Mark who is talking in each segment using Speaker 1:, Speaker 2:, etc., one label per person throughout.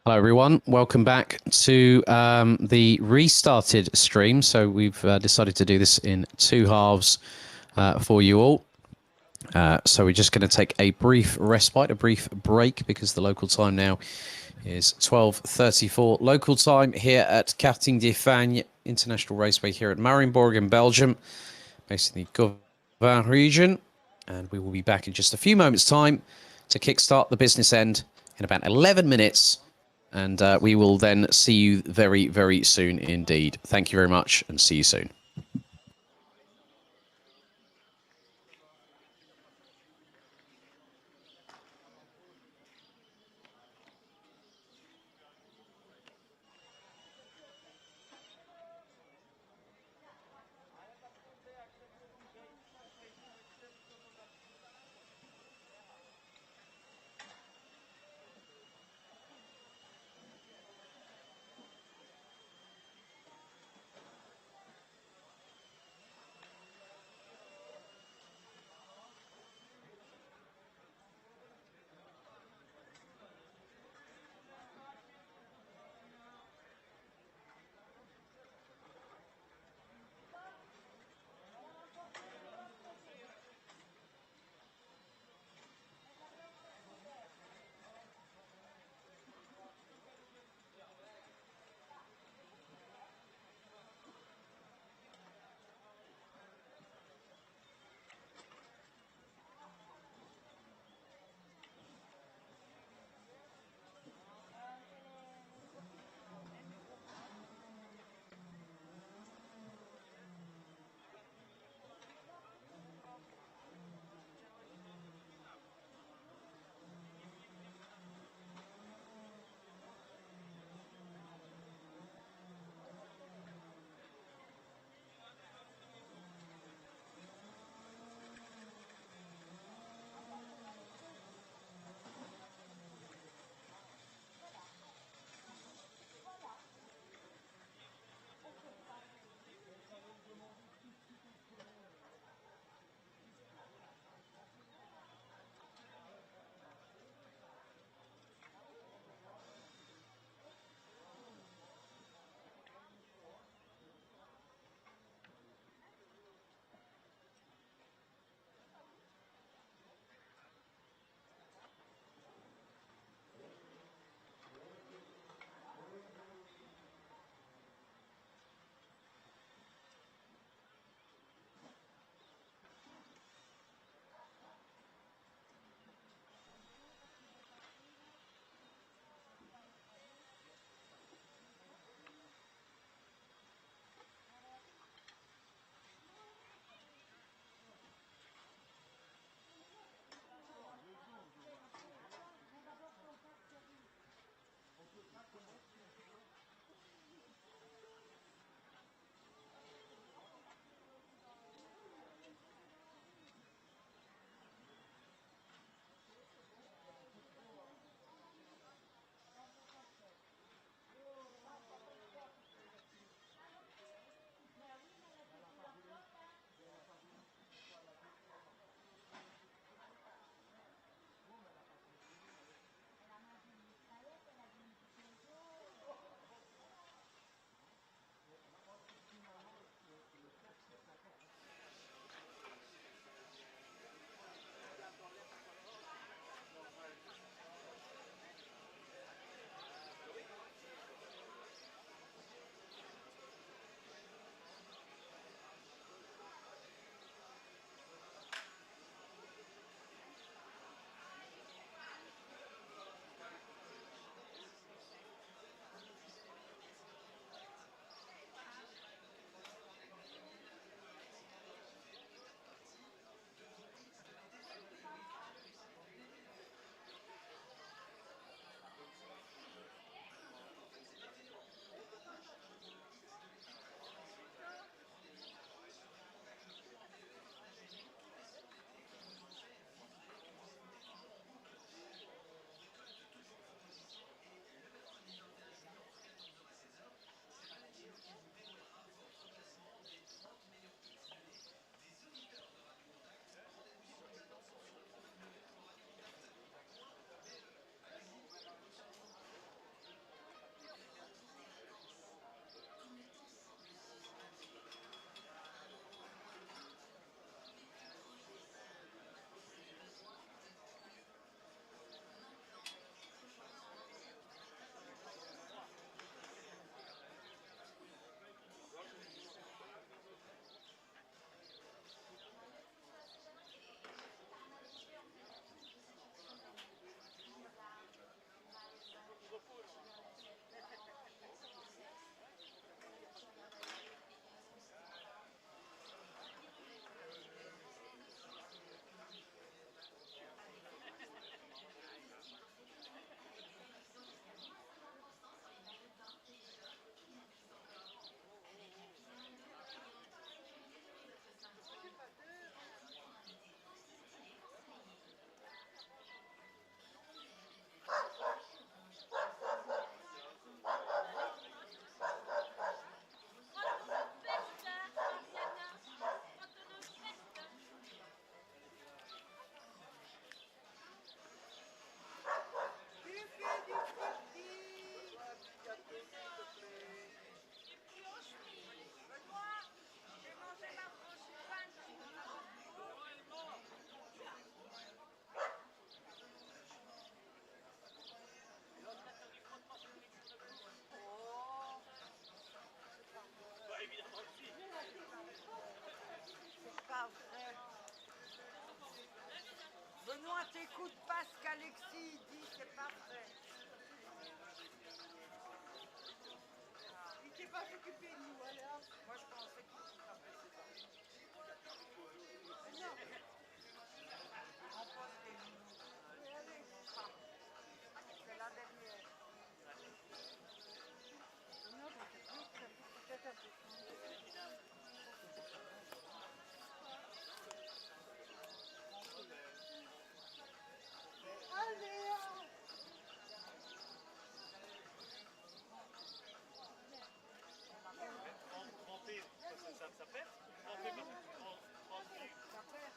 Speaker 1: Hello, everyone. Welcome back to the restarted stream. So we've decided to do this in two halves for you all. So we're just going to take a brief respite, a brief break, because the local time now is 12:34 local time here at Karting de Fagne International Raceway here at Mariembourg in Belgium, based in the Gauvain region. And we will be back in just a few moments' time to kickstart the business end in about 11 minutes. And we will then see you very, very soon indeed. Thank you very much and see you soon.
Speaker 2: Benoît, t'écoutes pas ce qu'Alexis dit, c'est parfait. Il ne s'est pas s'occuper de nous, alors. Moi, je pensais qu'il s'occupait de ça. Non. On pose les nounous. Oui, allez. C'est la dernière. Non, parce que peut-être un peu. Allez.
Speaker 3: Tremper, ça pète. Tremper, ça pète.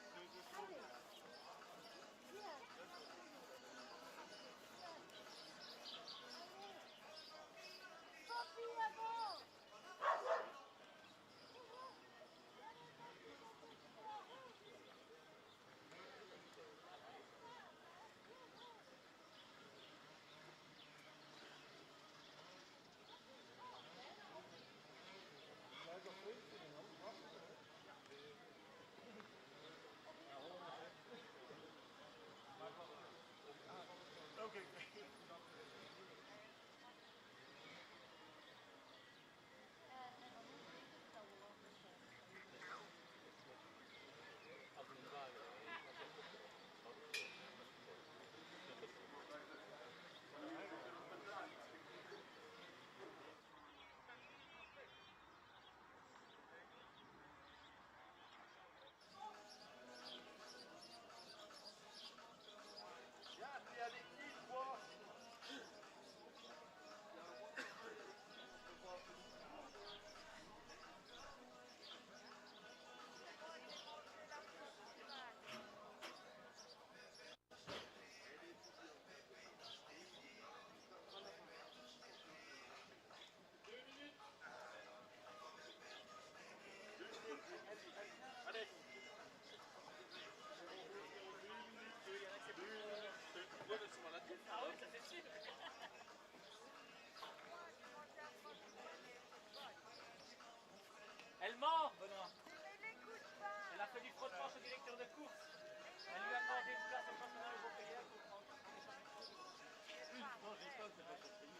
Speaker 3: Okay. Elle ment, Benoît. Elle a fait du frottement au directeur de course. Elle lui a demandé une place au championnat européen pour prendre une fois, j'ai pas, c'est pas possible.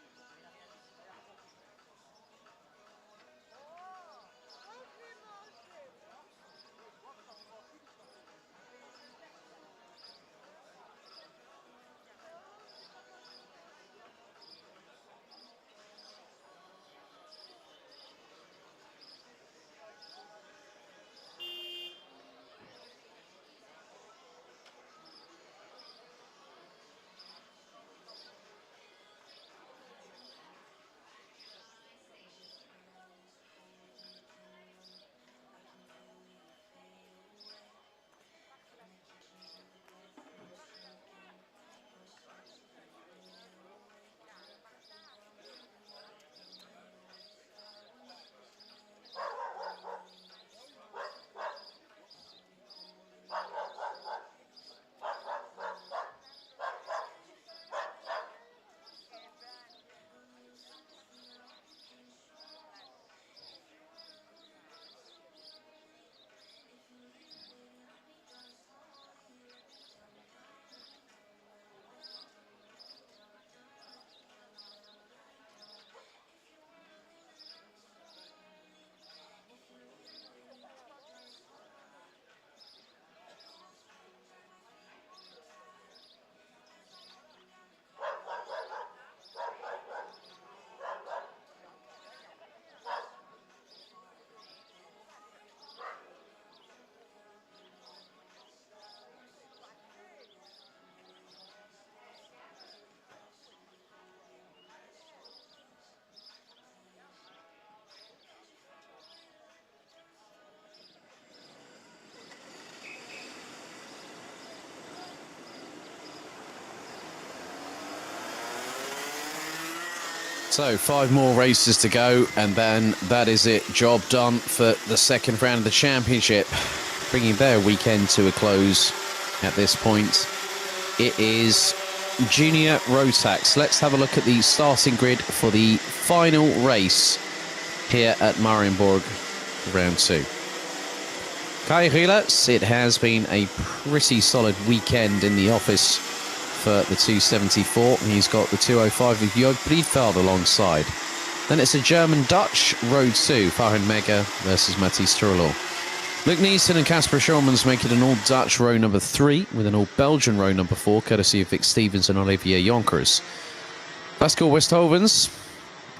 Speaker 1: So 5 more races to go, and then that is it. Job done for the second round of the championship, bringing their weekend to a close at this point. It is Junior Rotax. Let's have a look at the starting grid for the final race here at Mariembourg Round 2. Kai Rielers, it has been a pretty solid weekend in the office for the 274. He's got the 205 of Joop Breedveld alongside. Then it's a German-Dutch Row 2, Farin Mega versus Matthijs Turlo. Luke Neeson and Casper Schulmans make it an all-Dutch row number 3 with an all-Belgian row number 4, courtesy of Vic Stevens and Olivier Jonkers. Vasco Westhovens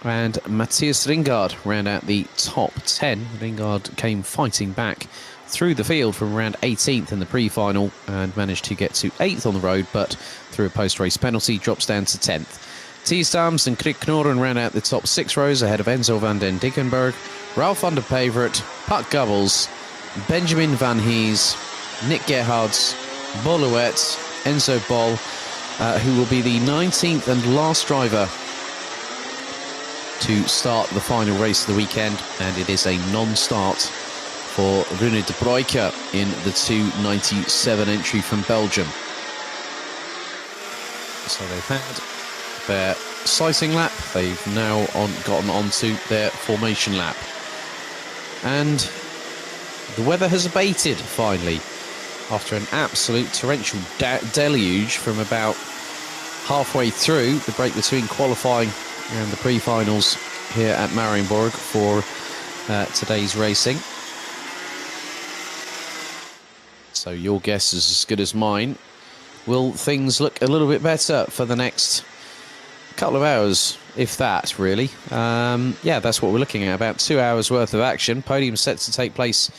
Speaker 1: and Matthias Ringgaard round out the top 10. Ringgaard came fighting back through the field from around 18th in the pre-final and managed to get to 8th on the road, but through a post-race penalty drops down to 10th. Tiesdams and Krik Knoren round out the top 6 rows ahead of Enzo van den Dickenberg, Ralph van der Pevert, Pat Gubbels, Benjamin Van Hees, Nick Gerhards, Boluet, Enzo Bol, who will be the 19th and last driver to start the final race of the weekend, and it is a non-start for Rune de Broeke in the 297 entry from Belgium. So they've had their sighting lap, they've now gotten onto their formation lap. And the weather has abated, finally, after an absolute torrential deluge from about halfway through the break between qualifying and the pre-finals here at Mariembourg for today's racing. So your guess is as good as mine. Will things look a little bit better for the next couple of hours, if that, really? Yeah, that's what we're looking at, about 2 hours worth of action. Podium set to take place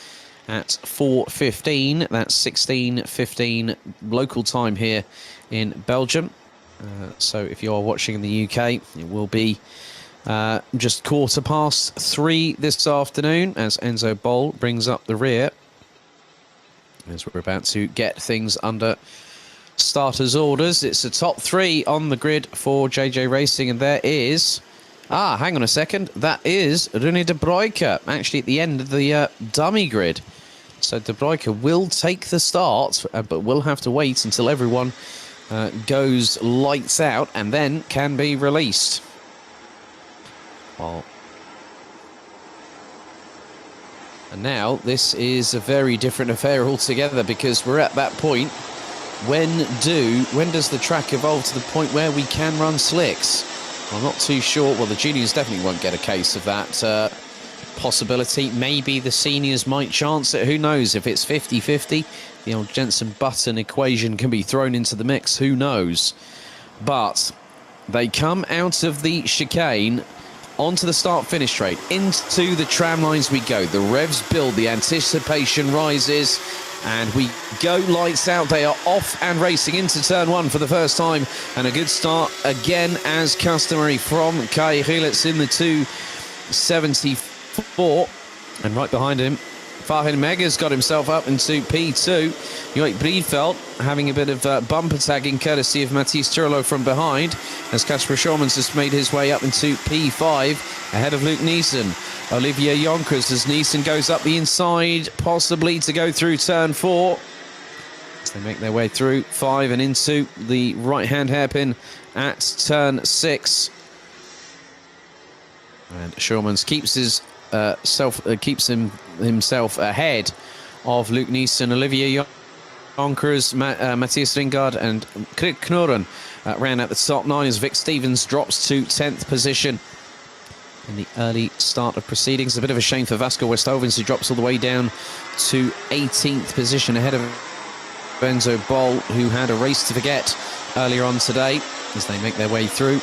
Speaker 1: at 4:15. That's 16:15 local time here in Belgium. So if you are watching in the UK, it will be just 3:15 this afternoon as Enzo Bol brings up the rear, as we're about to get things under starters' orders. It's the top 3 on the grid for JJ Racing, and there is... hang on a second. That is Rune de Broeke, actually at the end of the dummy grid. So de Broeke will take the start, but will have to wait until everyone goes lights out and then can be released. Well, and now this is a very different affair altogether, because we're at that point. When does the track evolve to the point where we can run slicks? I'm not too sure. Well, the juniors definitely won't get a case of that possibility. Maybe the seniors might chance it. Who knows? If it's 50-50, the old Jensen-Button equation can be thrown into the mix. Who knows? But they come out of the chicane onto the start-finish straight. Into the tram lines we go. The revs build. The anticipation rises. And we go lights out. They are off and racing into turn 1 for the first time. And a good start again, as customary, from Kai Rielers in the 274. And right behind him, Farin Mega's got himself up into P2. Joop Breedveld having a bit of bumper tagging courtesy of Matthijs Turlo from behind, as Casper Schulmans has made his way up into P5 ahead of Luke Neeson. Olivier Jonkers as Neeson goes up the inside, possibly to go through turn 4. As they make their way through 5 and into the right-hand hairpin at turn 6. And Schulmans keeps himself ahead of Luke Neeson, Olivier Jonkers, Matthias Ringgaard and Krik Knoren ran at the top 9 as Vic Stevens drops to 10th position in the early start of proceedings. A bit of a shame for Vasco Westhovens, who drops all the way down to 18th position ahead of Enzo Bol, who had a race to forget earlier on today, as they make their way through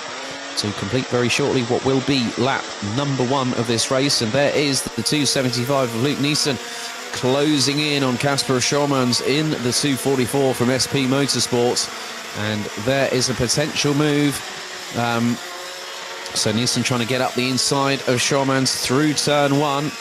Speaker 1: to complete very shortly what will be lap number 1 of this race. And there is the 275 of Luke Neeson closing in on Casper Schulmans in the 244 from SP Motorsport. And there is a potential move. So Neeson trying to get up the inside of Schulmans through turn 1.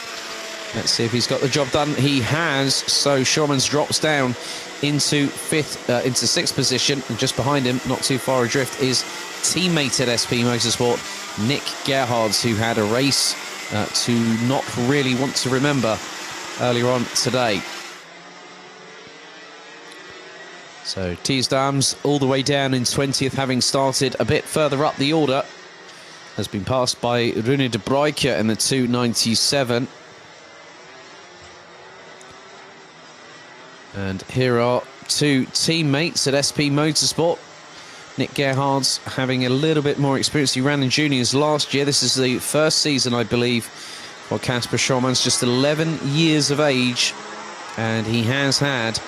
Speaker 1: Let's see if he's got the job done. He has. So Schulmans drops down into 6th position, and just behind him, not too far adrift, is teammate at SP Motorsport, Nick Gerhards, who had a race to not really want to remember earlier on today. So Tiesdams all the way down in 20th, having started a bit further up the order, has been passed by Rune de Broeke in the 297. And here are two teammates at SP Motorsport. Nick Gerhard's having a little bit more experience. He ran in juniors last year. This is the first season, I believe, for Casper Schauman's just 11 years of age. And he has had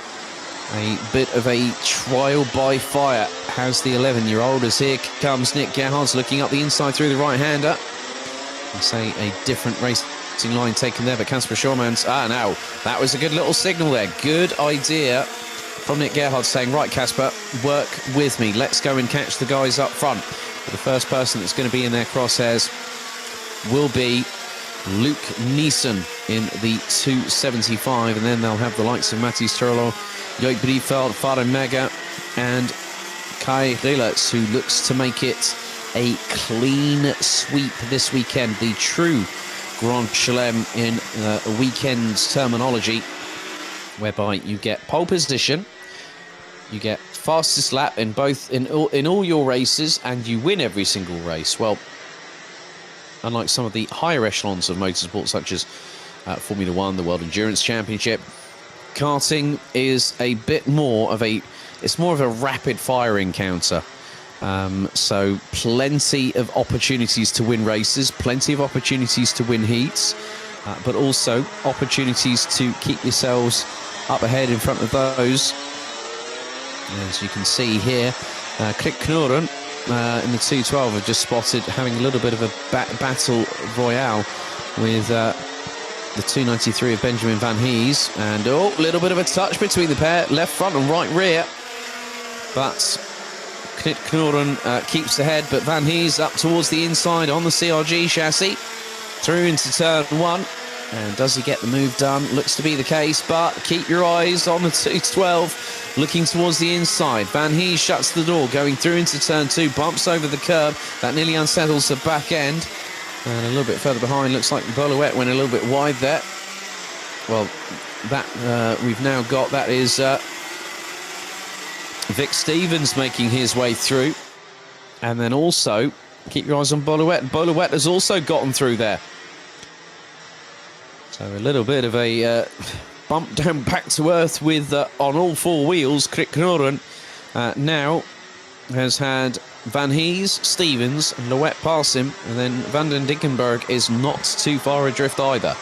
Speaker 1: a bit of a trial by fire, has the 11-year-old, as here comes Nick Gerhard's looking up the inside through the right-hander. I say a different racing line taken there, but Casper Schauman's... no, that was a good little signal there. Good idea from Nick Gerhard saying, right, Casper, work with me. Let's go and catch the guys up front. But the first person that's going to be in their crosshairs will be Luke Neeson in the 275, and then they'll have the likes of Matthias Turlo, Joik Briefeld, Farin Mega, and Kai Rielers, who looks to make it a clean sweep this weekend. The true Grand Chelem in a weekend's terminology, whereby you get pole position, you get fastest lap in all your races, and you win every single race. Well, unlike some of the higher echelons of motorsport, such as Formula One, the World Endurance Championship, karting is a bit more of a... It's more of a rapid-fire encounter. So plenty of opportunities to win races, plenty of opportunities to win heats, but also opportunities to keep yourselves up ahead in front of those. As you can see here, Krik Knoren in the 212 have just spotted having a little bit of a battle royale with the 293 of Benjamin Van Hees, and a little bit of a touch between the pair, left front and right rear, but Krik Knoren keeps ahead, but Van Hees up towards the inside on the CRG chassis, through into turn one. And does he get the move done? Looks to be the case, but keep your eyes on the 212, looking towards the inside. Van Hees shuts the door, going through into turn two, bumps over the curb. That nearly unsettles the back end. And a little bit further behind, looks like Boluet went a little bit wide there. Well, that we've now got, that is Vic Stevens making his way through. And then also, keep your eyes on Boluet. Boluet has also gotten through there. So a little bit of a bump down back to earth with, on all four wheels, Krik Knoren now has had Van Hees, Stevens, and Louet pass him, and then Van den Dickenberg is not too far adrift either.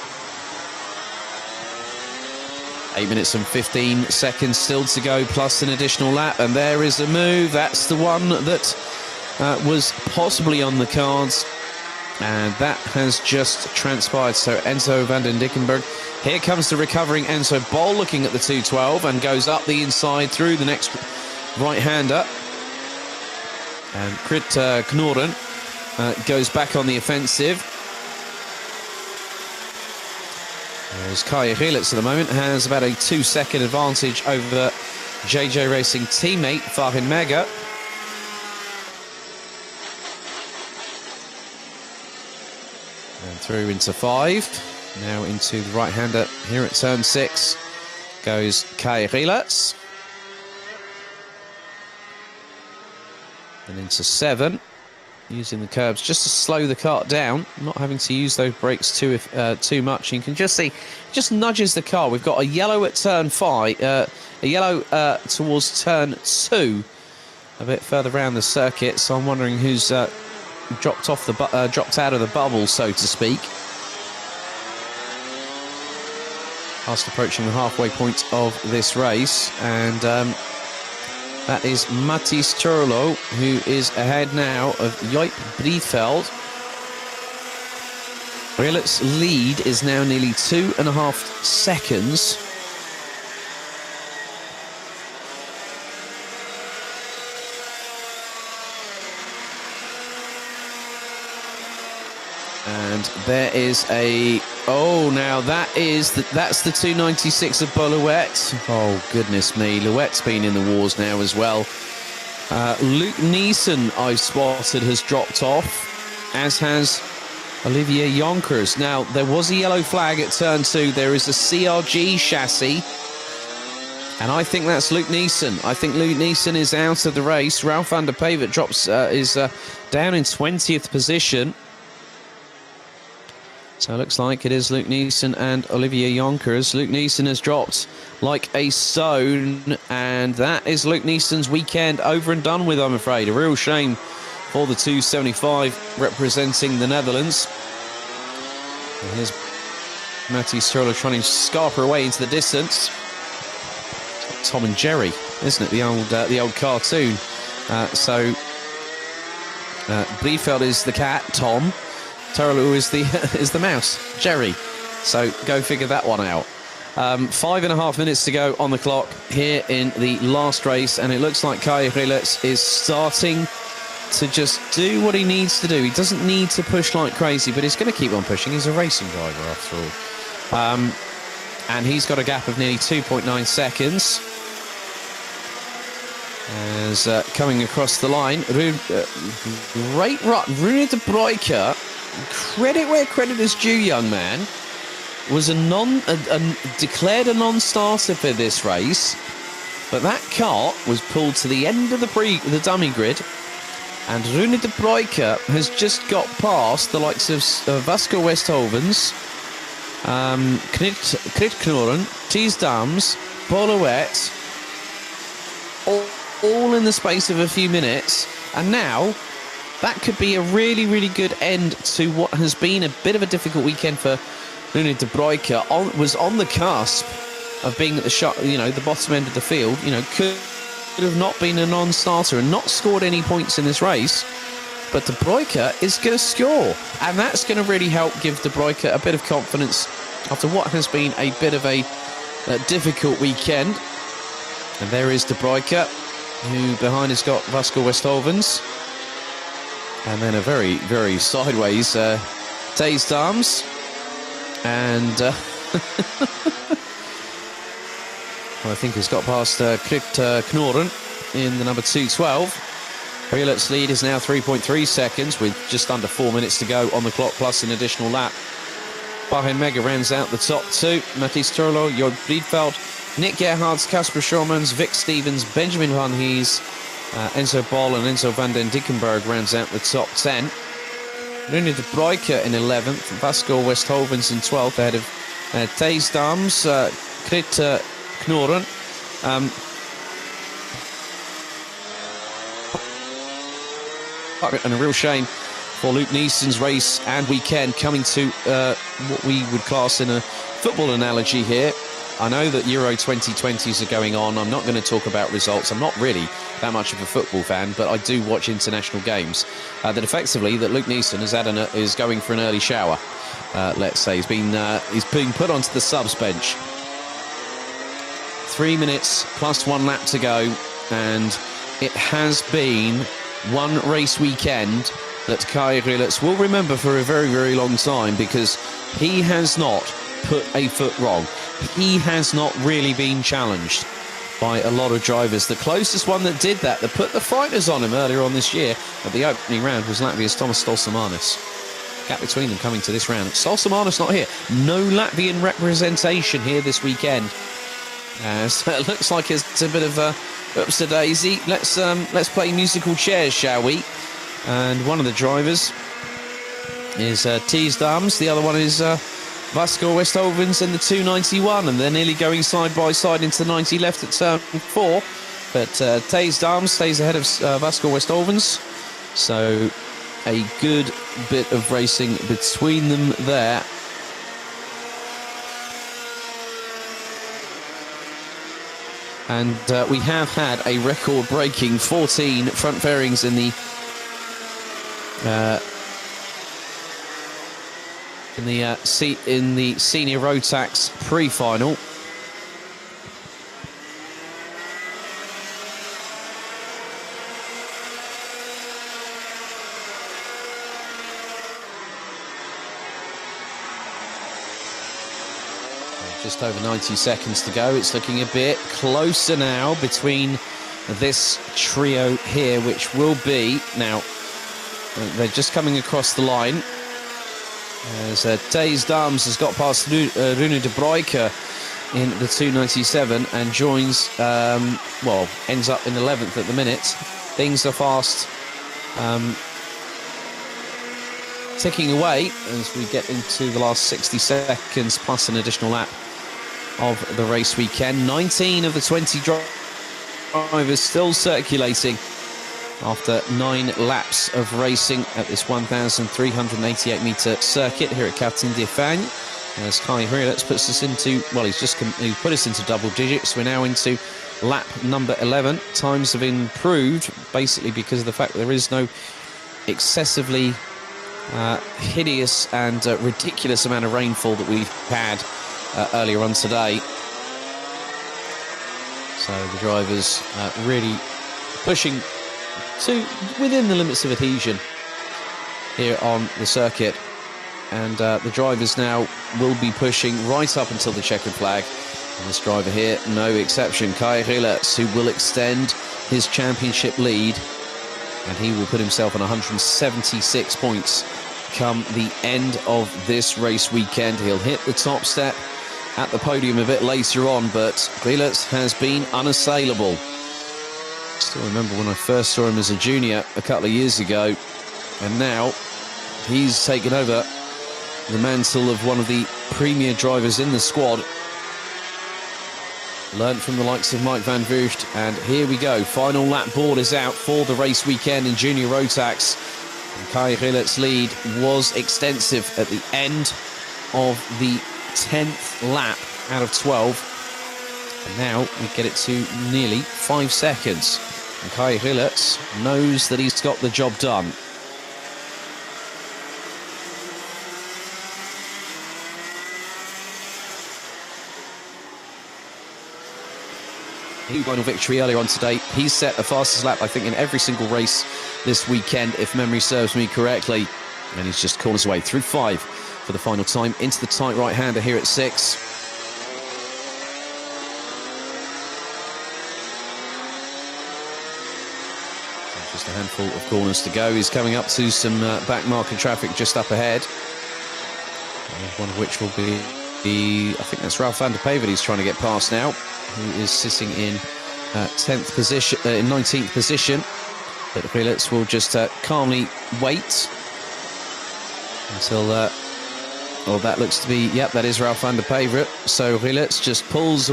Speaker 1: 8 minutes and 15 seconds still to go, plus an additional lap, and there is a move. That's the one that was possibly on the cards. And that has just transpired. So Enzo van den Dickenberg. Here comes the recovering Enzo Bol, looking at the 212, and goes up the inside through the next right-hander. And Krik Knoren goes back on the offensive. Whereas Kai Rielers at the moment has about a 2-second advantage over JJ Racing teammate Farin Mega. And through into 5. Now into the right-hander here at turn 6 goes Kai Rielers. And into 7, using the curbs just to slow the kart down, not having to use those brakes too much. You can just see, just nudges the car. We've got a yellow at turn 5, a yellow towards turn 2, a bit further around the circuit. So I'm wondering who's dropped out of the bubble, so to speak. Fast approaching the halfway point of this race, and that is Matthias Turlo, who is ahead now of Joik Briefeld. Rielers' lead is now nearly 2.5 seconds. And there is a... Oh, now that's the 296 of Boluet. Oh, goodness me. Louet's been in the wars now as well. Luke Neeson, I've spotted, has dropped off, as has Olivier Jonkers. Now, there was a yellow flag at turn 2. There is a CRG chassis. And I think that's Luke Neeson. I think Luke Neeson is out of the race. Ralph van der Pavert is down in 20th position. So it looks like it is Luke Neeson and Olivier Yonkers. Luke Neeson has dropped like a stone, and that is Luke Neeson's weekend over and done with, I'm afraid. A real shame for the 275 representing the Netherlands. And here's Matty Stroller trying to scarper away into the distance. Tom and Jerry, isn't it? The old cartoon. Bliefeld is the cat, Tom. Turaloo is the mouse, Jerry. So go figure that one out. 5.5 minutes to go on the clock here in the last race, and it looks like Kai Rilets is starting to just do what he needs to do. He doesn't need to push like crazy, but he's going to keep on pushing. He's a racing driver after all. And he's got a gap of nearly 2.9 seconds. As coming across the line, great run. Rune de Broeke, credit where credit is due, young man, was declared a non-starter for this race, but that cart was pulled to the end of the dummy grid, and Rune de Broeke has just got past the likes of Vasco Westhovens, Krit Knoren, Thies Dams, Boluet, all in the space of a few minutes, and now that could be a really, really good end to what has been a bit of a difficult weekend for Rune de Broeke. Was on the cusp of being at the bottom end of the field. Could have not been a non-starter and not scored any points in this race. But de Broeke is going to score, and that's going to really help give de Broeke a bit of confidence after what has been a bit of a difficult weekend. And there is de Broeke, who behind has got Vasco Westhovens. And then a very, very sideways Thies Dams. And I think has got past Krit Knoren in the number 212. Rilets' lead is now 3.3 seconds with just under 4 minutes to go on the clock, plus an additional lap. Bahrain Mega rounds out the top two. Matthijs Turlo, Jörg Bliefeld, Nick Gerhards, Casper Schormans, Vic Stevens, Benjamin Van Hees, Enzo Ball and Enzo van den Dickenberg rounds out the top 10. Rune de Broeke in 11th, Vasco Westhovens in 12th, ahead of Thies Dams, Krit Knoren. And a real shame for Luke Neeson's race and weekend coming to what we would class in a football analogy here. I know that Euro 2020s are going on. I'm not going to talk about results. I'm not really that much of a football fan, but I do watch international games. That effectively, that Luke Neeson is going for an early shower. Let's say he's being put onto the subs bench. 3 minutes plus 1 lap to go, and it has been one race weekend that Kai Rilets will remember for a very, very long time, because he has not put a foot wrong. He has not really been challenged by a lot of drivers. The closest one that did that put the frighters on him earlier on this year at the opening round, was Latvia's Tomas Stolsamanis. Gap between them coming to this round. Stolsamanis not here. No Latvian representation here this weekend. So it looks like it's a bit of a oops a daisy. Let's play musical chairs, shall we? And one of the drivers is Thies Dams. The other one is Vasco Westhovens in the 291, and they're nearly going side by side into the 90 left at turn 4. But Thies Dams stays ahead of Vasco Westhovens. So a good bit of racing between them there. And we have had a record-breaking 14 front fairings in the senior Rotax pre-final. Just over 90 seconds to go. It's looking a bit closer now between this trio here, which will be now. They're just coming across the line. As Thies Dams has got past Rune de Broeke in the 297 and joins, ends up in 11th at the minute. Things are fast. ticking away as we get into the last 60 seconds plus an additional lap of the race weekend. 19 of the 20 drivers still circulating after 9 laps of racing at this 1,388 metre circuit here at Captain d'Espagne. As Kai Hrilets puts us into, well, he put us into double digits. We're now into lap number 11. Times have improved basically because of the fact that there is no excessively hideous and ridiculous amount of rainfall that we've had earlier on today. So the drivers really pushing to within the limits of adhesion here on the circuit. And the drivers now will be pushing right up until the checkered flag. And this driver here, no exception, Kai Hrilets, who will extend his championship lead. And he will put himself on 176 points come the end of this race weekend. He'll hit the top step at the podium a bit later on, but Hrilets has been unassailable. Still remember when I first saw him as a junior a couple of years ago, and now he's taken over the mantle of one of the premier drivers in the squad. Learned from the likes of Mike van Vugt, and here we go. Final lap board is out for the race weekend in Junior Rotax. And Kai Hrilets' lead was extensive at the end of the 10th lap out of 12. And now we get it to nearly 5 seconds. And Kai Hrilets knows that he's got the job done. He won a victory earlier on today. He's set the fastest lap, I think, in every single race this weekend, if memory serves me correctly. And he's just corners away through 5 for the final time into the tight right-hander here at 6. Just a handful of corners to go. He's coming up to some back marker traffic just up ahead. One of which will be, I think that's Ralph van der Pavert he's trying to get past now, who is sitting in 10th position, in 19th position. But Hrilets will just calmly wait until, well, that looks to be, yep, that is Ralph van der Pavert. So Hrilets just pulls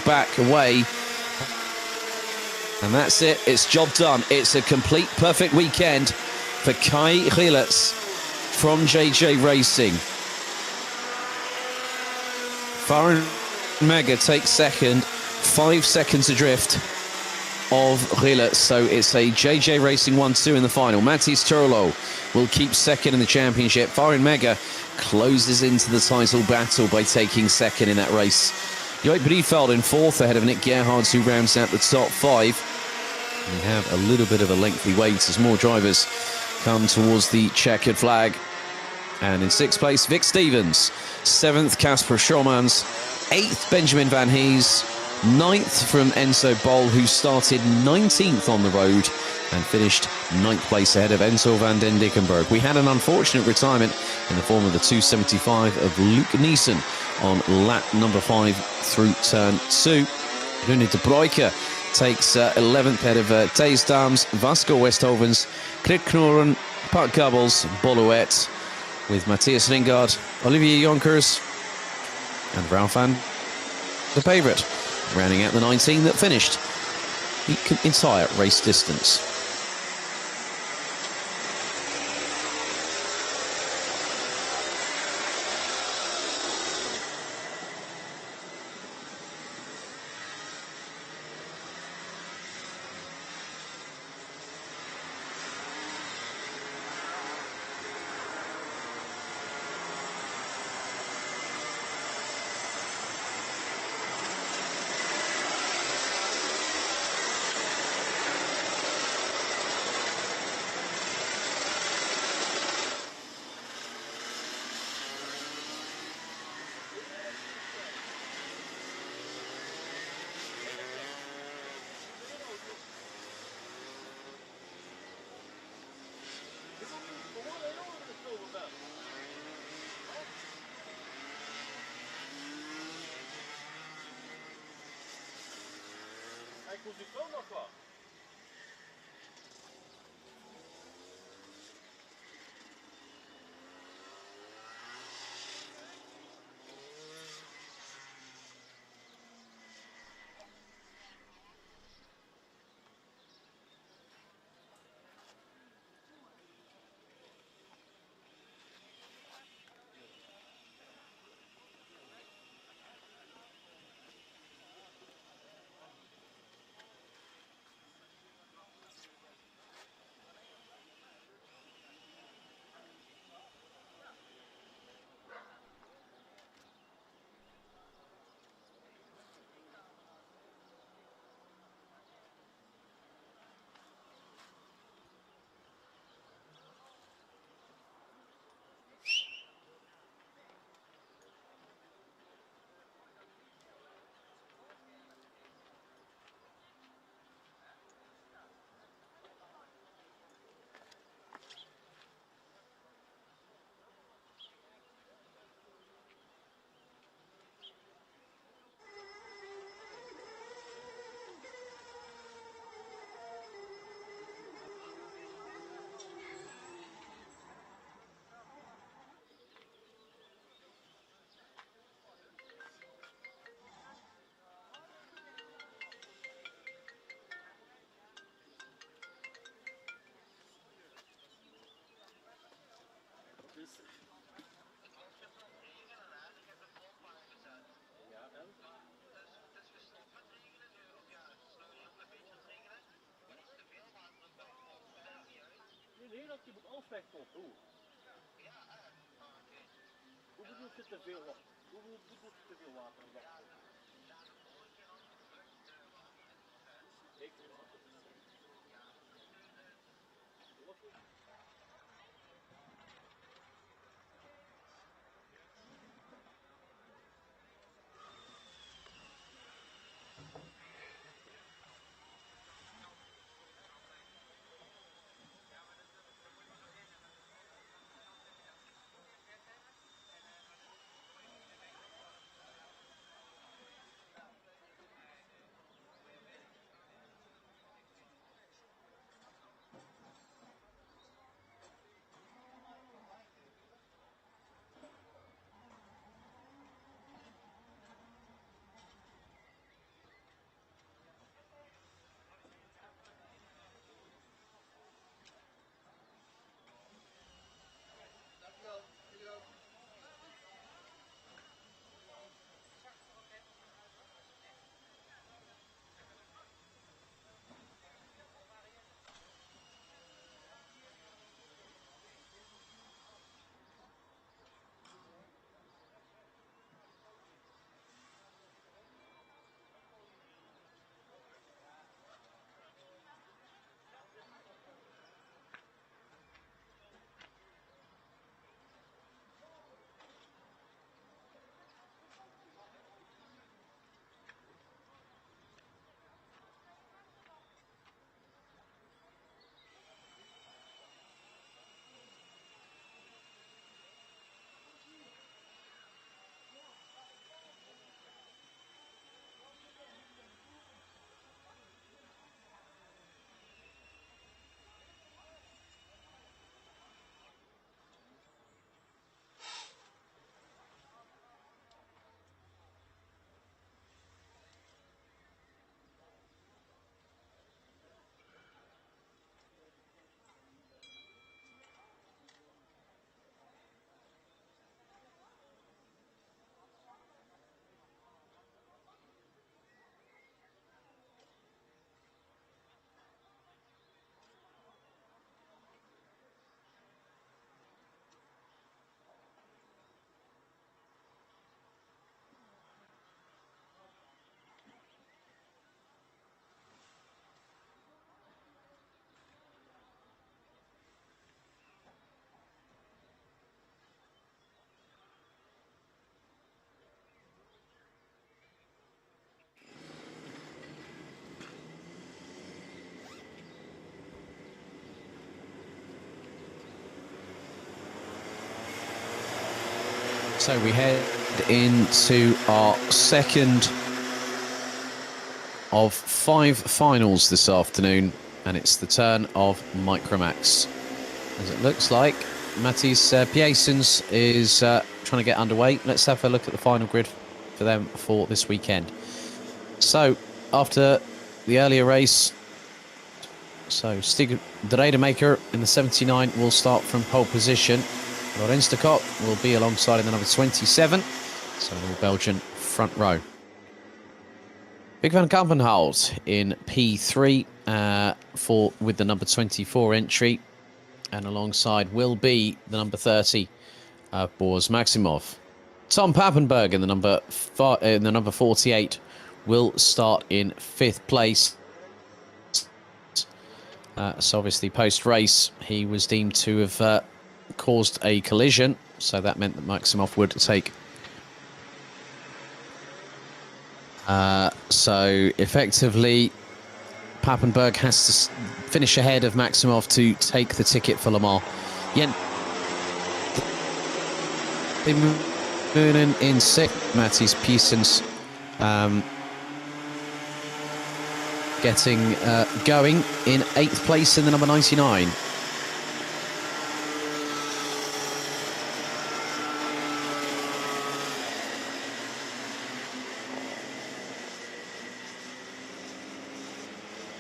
Speaker 1: back away. And that's it, it's job done. It's a complete perfect weekend for Kai Hrilets from JJ Racing. Farin Mega takes second, 5 seconds adrift of Hrilets. So it's a JJ Racing 1-2 in the final. Mathis Turlo will keep second in the championship. Farin Mega closes into the title battle by taking second in that race. Joop Briefeld in 4th ahead of Nick Gerhards, who rounds out the top 5. We have a little bit of a lengthy wait as more drivers come towards the checkered flag. And in 6th place, Vic Stevens. 7th, Casper Schomans. 8th, Benjamin Van Hees. 9th from Enzo Bol, who started 19th on the road and finished 9th place ahead of Enzo van den Dickenberg. We had an unfortunate retirement in the form of the 275 of Luke Neeson on lap number 5 through turn 2. Rune de Broeke takes 11th ahead of Thijs Daams, Vasco Westhovens, Krik Knoren, Pat Gubbels, Boluet, with Matthias Ringgaard, Olivier Jonkers, and Ralph van der Pavert, rounding out the 19 that finished the entire race distance.
Speaker 3: dat je moet afleggen tot hoe? Hoe bedoelt je te veel water? Hoe bedoelt je te veel water en water? Ik vind water.
Speaker 1: So we head into our second of 5 finals this afternoon, and it's the turn of Micromax. As it looks like, Mattis Piesens is trying to get underway. Let's have a look at the final grid for them for this weekend. So, after the earlier race, Stig de Rademaker in the 79 will start from pole position. Lorenz de Kock will be alongside in the number 27, so all Belgian front row. Big van Kampenhout in P3 with the number 24 entry, and alongside will be the number 30, Boris Maximov. Tom Pappenberg in the number 48 will start in 5th place. So obviously post-race he was deemed to have caused a collision, so that meant that Maximov would take so effectively Pappenberg has to finish ahead of Maximov to take the ticket for Le Mans. Moonen in 6th, Mattis Piesens getting going in 8th place in the number 99.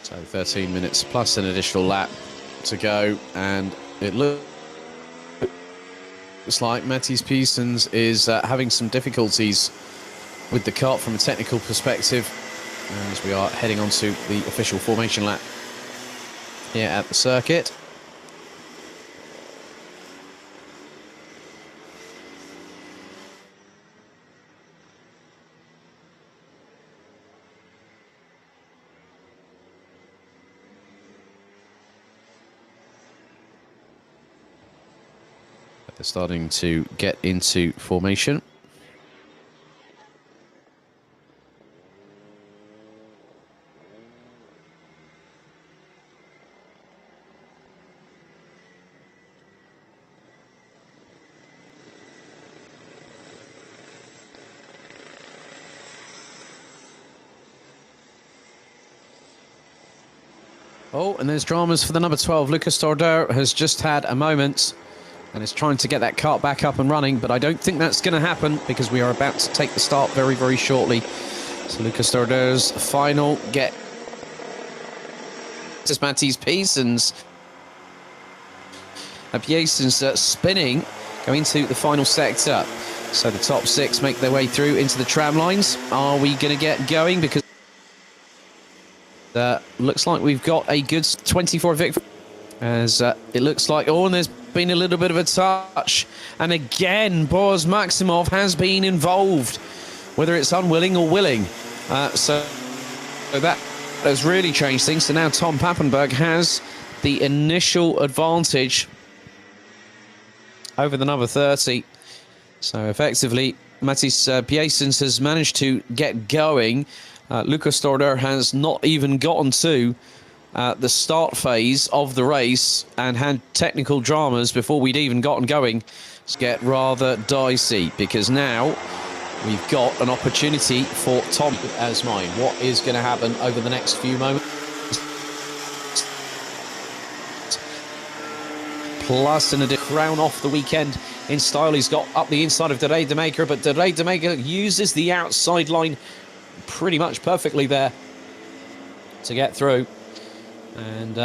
Speaker 1: So 13 minutes plus an additional lap to go, and it looks like Mattis Piesens is having some difficulties with the kart from a technical perspective, as we are heading on to the official formation lap here at the circuit. They're starting to get into formation. Oh, and there's dramas for the number 12. Lucas Tordeur has just had a moment and is trying to get that cart back up and running, but I don't think that's going to happen because we are about to take the start very, very shortly. So Lucas Tordeur's final get. This is Matthijs Piesens spinning, going to the final sector. So the top 6 make their way through into the tram lines. Are we going to get going? Because looks like we've got a good 24 victory. As it looks like, oh, and there's been a little bit of a touch. And again, Boris Maximov has been involved, whether it's unwilling or willing. So that has really changed things. So now Tom Pappenberg has the initial advantage over the number 30. So effectively, Matthijs Piesens has managed to get going. Lucas Tordeur has not even gotten to the start phase of the race and had technical dramas before we'd even gotten going. It's get rather dicey because now we've got an opportunity for Tom as mine. What is going to happen over the next few moments? Plus, in a crown off the weekend in style, he's got up the inside of De Maker, but De Maker uses the outside line pretty much perfectly there to get through, and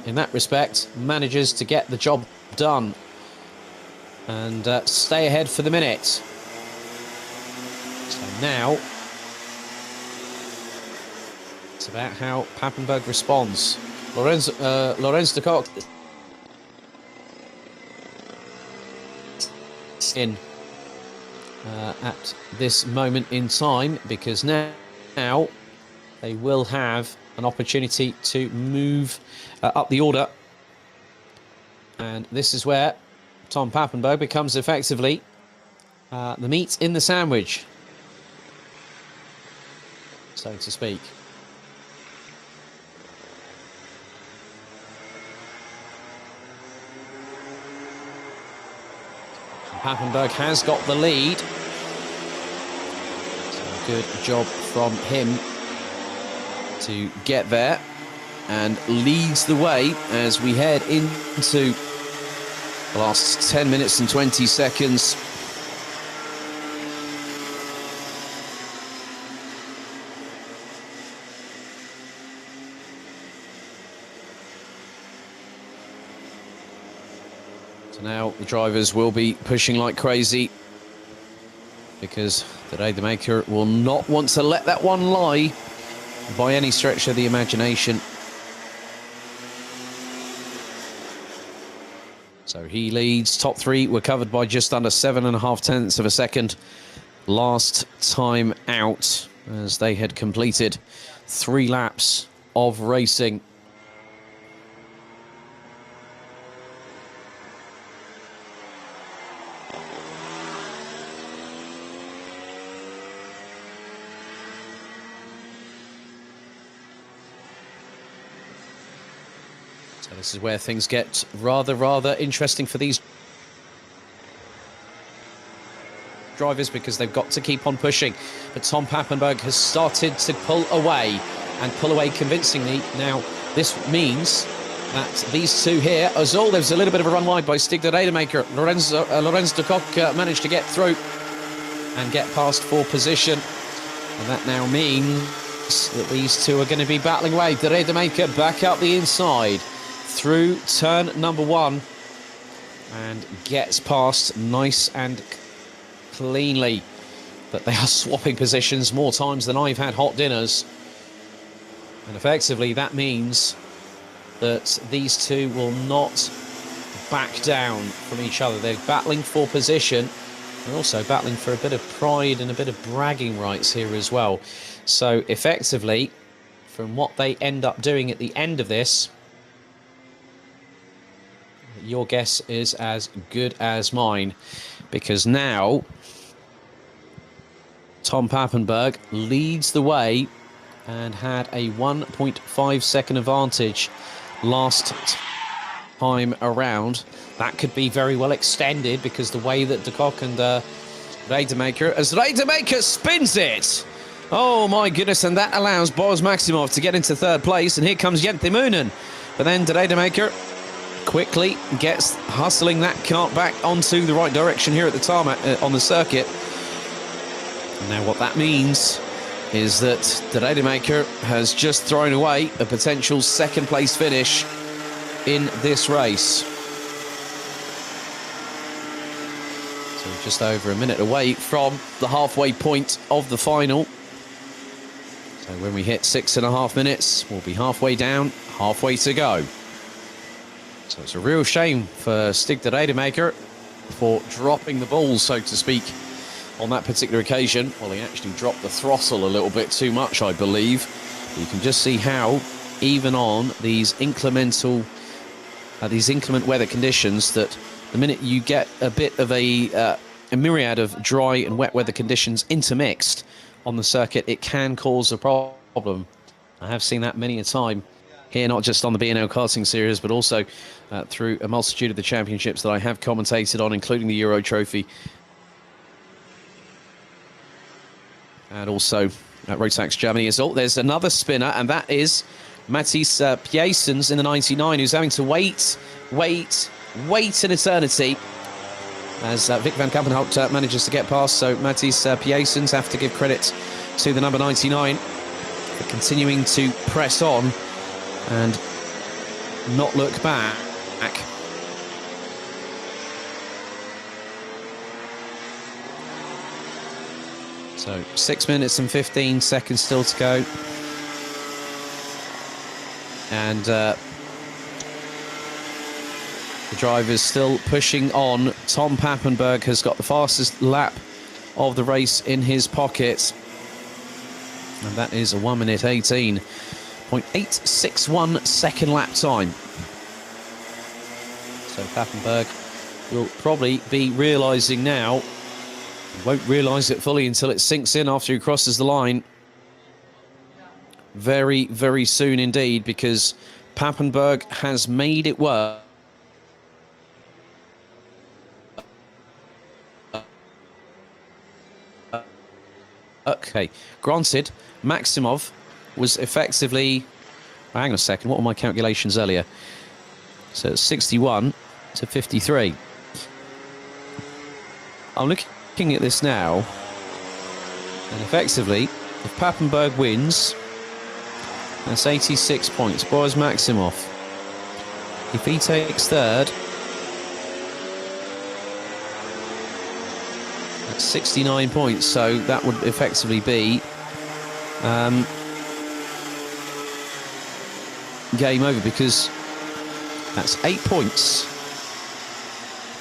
Speaker 1: in that respect manages to get the job done and stay ahead for the minute. So now it's about how Pappenberg responds. Lorenz de Kock in at this moment in time, because now they will have an opportunity to move up the order, and this is where Tom Pappenberg becomes effectively the meat in the sandwich, so to speak. Pappenberg has got the lead. So good job from him to get there and leads the way as we head into the last 10 minutes and 20 seconds. So now the drivers will be pushing like crazy because the Maker will not want to let that one lie by any stretch of the imagination. So he leads. Top 3 were covered by just under 7.5 tenths of a second last time out as they had completed 3 laps of racing. So this is where things get rather interesting for these drivers, because they've got to keep on pushing. But Tom Pappenberg has started to pull away, and pull away convincingly. Now, this means that these two here, as all, there's a little bit of a run wide by Stig de Rademaker. Lorenz de Kock managed to get through and get past 4th position. And that now means that these two are going to be battling away. De Rademaker back up the inside through turn number 1 and gets past nice and cleanly. But they are swapping positions more times than I've had hot dinners, and effectively that means that these two will not back down from each other. They're battling for position. They're also battling for a bit of pride and a bit of bragging rights here as well. So effectively, from what they end up doing at the end of this, Your guess is as good as mine, because now Tom Pappenberg leads the way and had a 1.5 second advantage last time around. That could be very well extended because the way that De Kock and Rademacher, as Rademacher spins it. Oh my goodness, and that allows Boris Maximov to get into third place, and here comes Jente Moonen. But then De Rademacher quickly gets hustling that cart back onto the right direction here at the tarmac on the circuit. And now what that means is that De Rademacher has just thrown away a potential second place finish in this race. So just over a minute away from the halfway point of the final. So when we hit 6.5 minutes, we'll be halfway down, halfway to go. So it's a real shame for Stig de Rademacher for dropping the ball, so to speak, on that particular occasion. Well, he actually dropped the throttle a little bit too much, I believe. You can just see how, even on these inclement weather conditions, that the minute you get a bit of a myriad of dry and wet weather conditions intermixed on the circuit, it can cause a problem. I have seen that many a time here, not just on the BNL karting series, but also through a multitude of the championships that I have commentated on, including the Euro Trophy, and also Rotax Germany as well. There's another spinner, and that is Mathis Piesens in the 99, who's having to wait an eternity as Vic van Kampenhout manages to get past. So Mathis Piesens, have to give credit to the number 99 for continuing to press on and not look back. So 6 minutes and 15 seconds still to go. And the driver's still pushing on. Tom Pappenberg has got the fastest lap of the race in his pocket. And that is a 1 minute 18.861 second lap time. So Pappenberg will probably be realising now. Won't realise it fully until it sinks in after he crosses the line. Very, very soon indeed, because Pappenberg has made it work. Okay, granted, Maximov was effectively... Hang on a second, what were my calculations earlier? So it's 61 to 53. I'm looking at this now, and effectively, if Pappenberg wins, that's 86 points. Boris Maximov, if he takes third, that's 69 points. So that would effectively be game over, because that's 8 points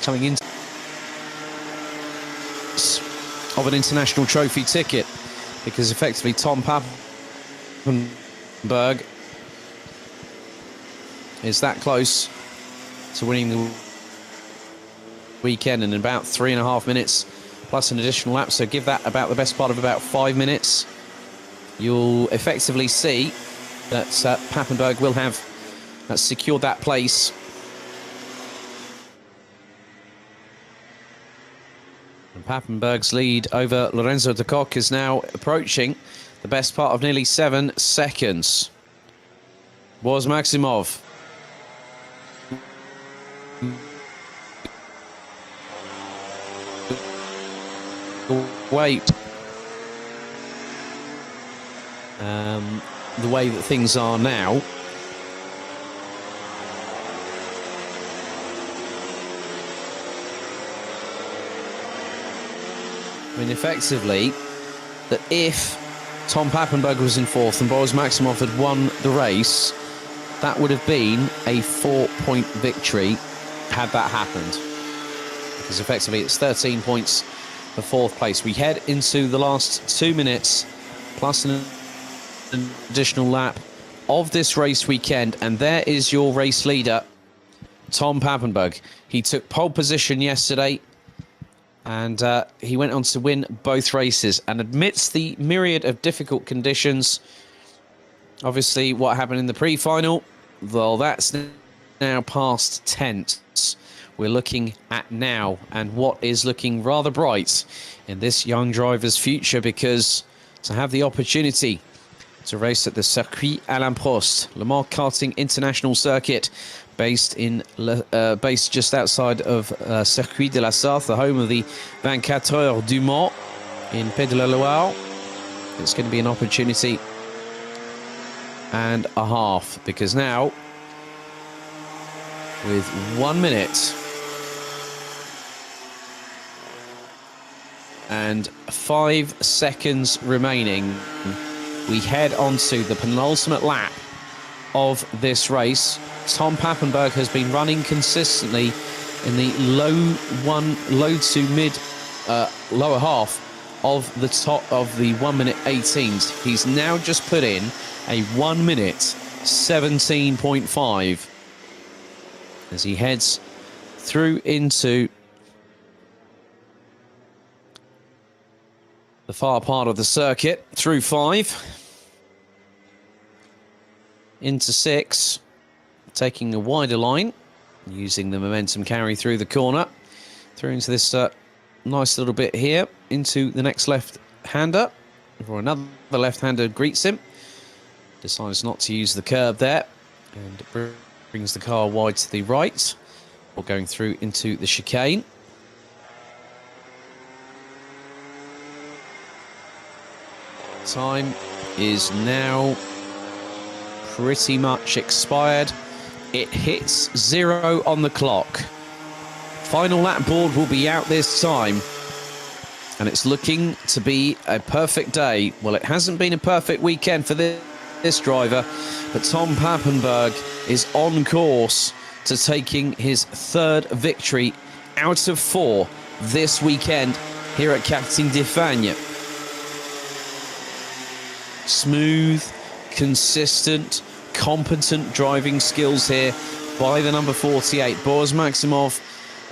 Speaker 1: coming into of an international trophy ticket, because effectively Tom Pappenberg is that close to winning the weekend in about 3.5 minutes plus an additional lap. So give that about the best part of about 5 minutes. You'll effectively see that Pappenberg will have secured that place. And Pappenberg's lead over Lorenzo de Kock is now approaching the best part of nearly 7 seconds. Boris Maximov. Wait. The way that things are now. I mean, effectively, that if Tom Pappenberg was in fourth and Boris Maximov had won the race, that would have been a 4-point victory had that happened. Because effectively it's 13 points for fourth place. We head into the last 2 minutes plus an additional lap of this race weekend, and there is your race leader, Tom Pappenberg. He took pole position yesterday, and he went on to win both races. And amidst the myriad of difficult conditions, obviously what happened in the pre-final, well, that's now past tense. We're looking at now, and what is looking rather bright in this young driver's future, because to have the opportunity to race at the Circuit Alain Prost, Le Mans Karting International Circuit, based just outside of Circuit de la Sarthe, the home of the 24 Heures du Mans in Pays de la Loire. It's going to be an opportunity and a half, because now, with 1 minute and 5 seconds remaining, we head on to the penultimate lap of this race. Tom Pappenberg has been running consistently in the lower half of the top of the 1 minute 18s. He's now just put in a 1 minute 17.5 as he heads through into the far part of the circuit, through 5, into 6, taking a wider line, using the momentum carry through the corner, through into this nice little bit here, into the next left-hander, or another left-hander greets him, decides not to use the curb there, and brings the car wide to the right, or going through into the chicane. Time is now pretty much expired. It hits 0 on the clock. Final lap board will be out this time, and it's looking to be a perfect day. Well, it hasn't been a perfect weekend for this driver, but Tom Pappenberg is on course to taking his 3rd victory out of 4 this weekend here at Karting d'Espagne. Smooth, consistent, competent driving skills here by the number 48. Boris Maximov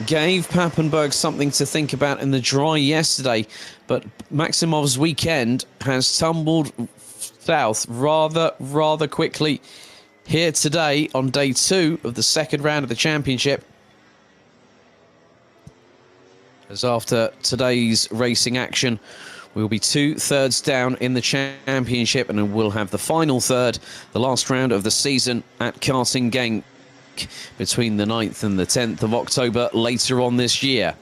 Speaker 1: gave Pappenberg something to think about in the dry yesterday, but Maximov's weekend has tumbled south rather quickly here today on day 2 of the 2nd round of the championship, as after today's racing action, we'll be 2/3 down in the championship, and we'll have the final third, the last round of the season at Karting Genk, between the 9th and the 10th of October later on this year.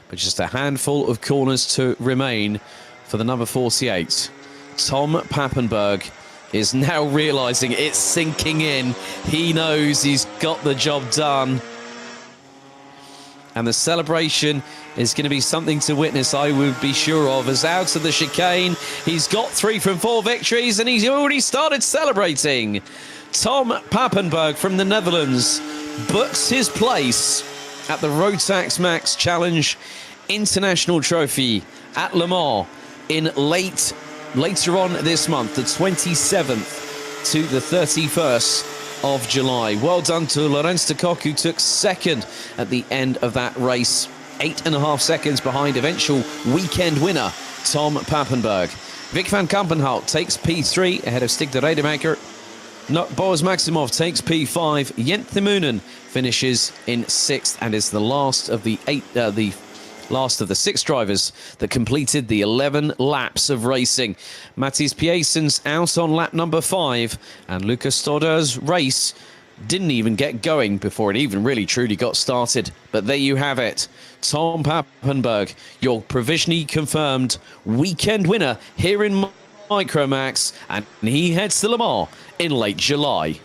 Speaker 1: But just a handful of corners to remain for the number 48. Tom Pappenberg is now realising, it's sinking in. He knows he's got the job done. And the celebration is going to be something to witness, I would be sure of, as out of the chicane, he's got 3 from 4 victories, and he's already started celebrating. Tom Pappenberg from the Netherlands books his place at the Rotax Max Challenge International Trophy at Le Mans in later on this month, the 27th to the 31st of July. Well done to Laurens de Kock, who took 2nd at the end of that race, 8.5 seconds behind eventual weekend winner Tom Pappenberg. Vic van Kampenhout takes P3 ahead of Stig de Rademacher. Boris Maximov takes P5. Jent Themunen finishes in 6th and is the last of the 6 drivers that completed the 11 laps of racing. Matthias Piessen's out on lap number 5, and Lucas Stodder's race didn't even get going before it even really truly got started. But there you have it. Tom Pappenberg, your provisionally confirmed weekend winner here in Micromax, and he heads to Le Mans in late July.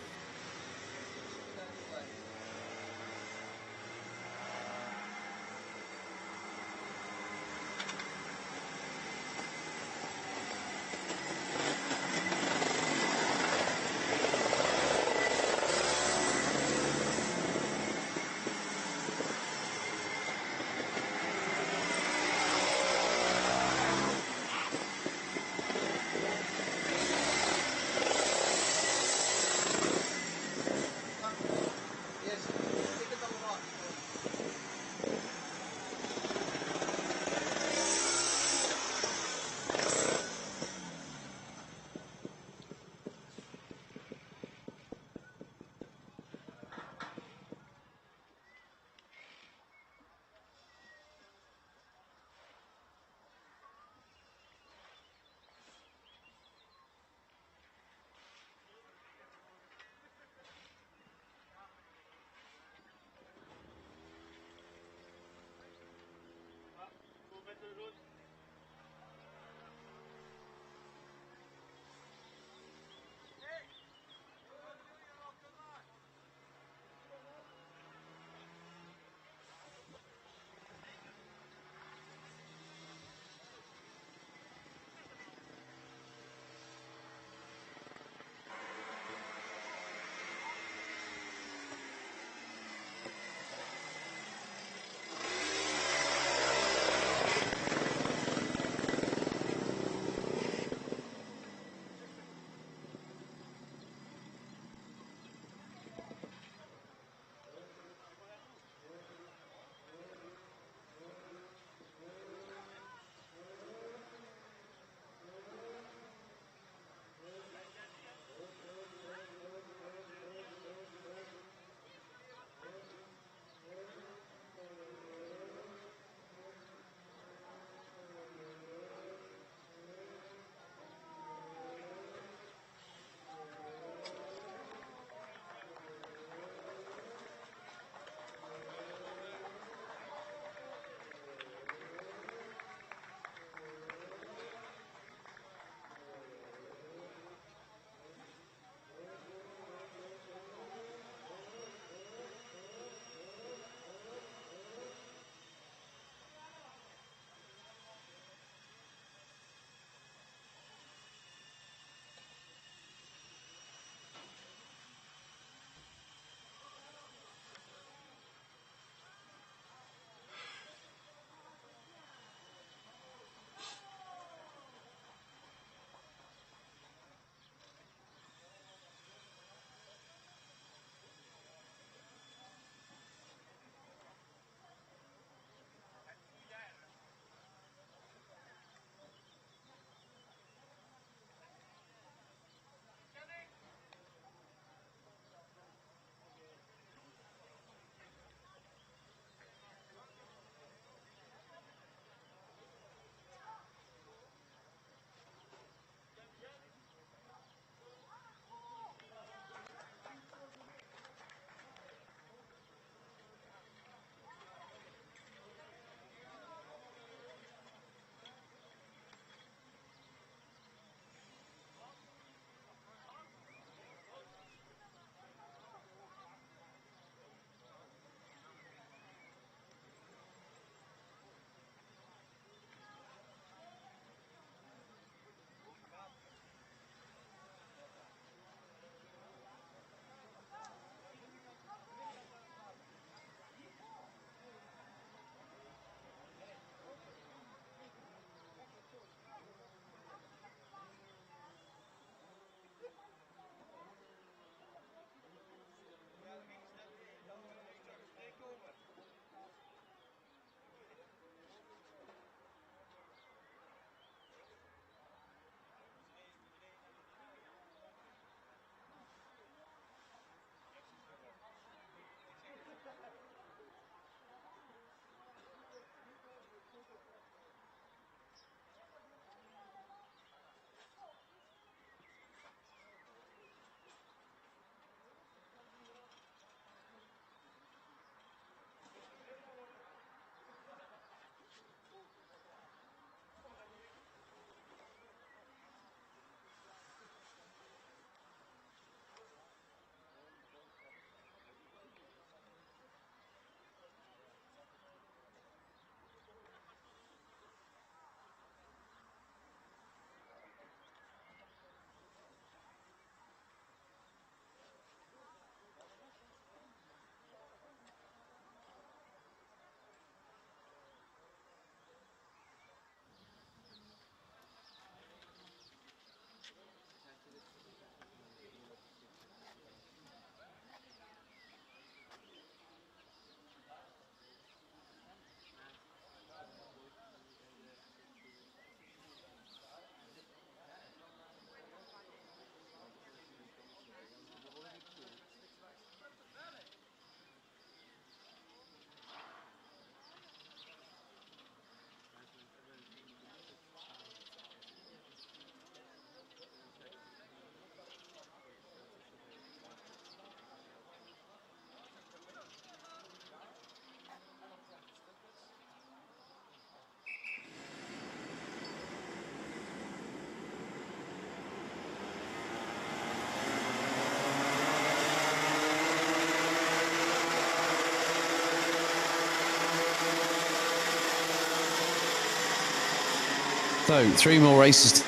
Speaker 1: So 3 more races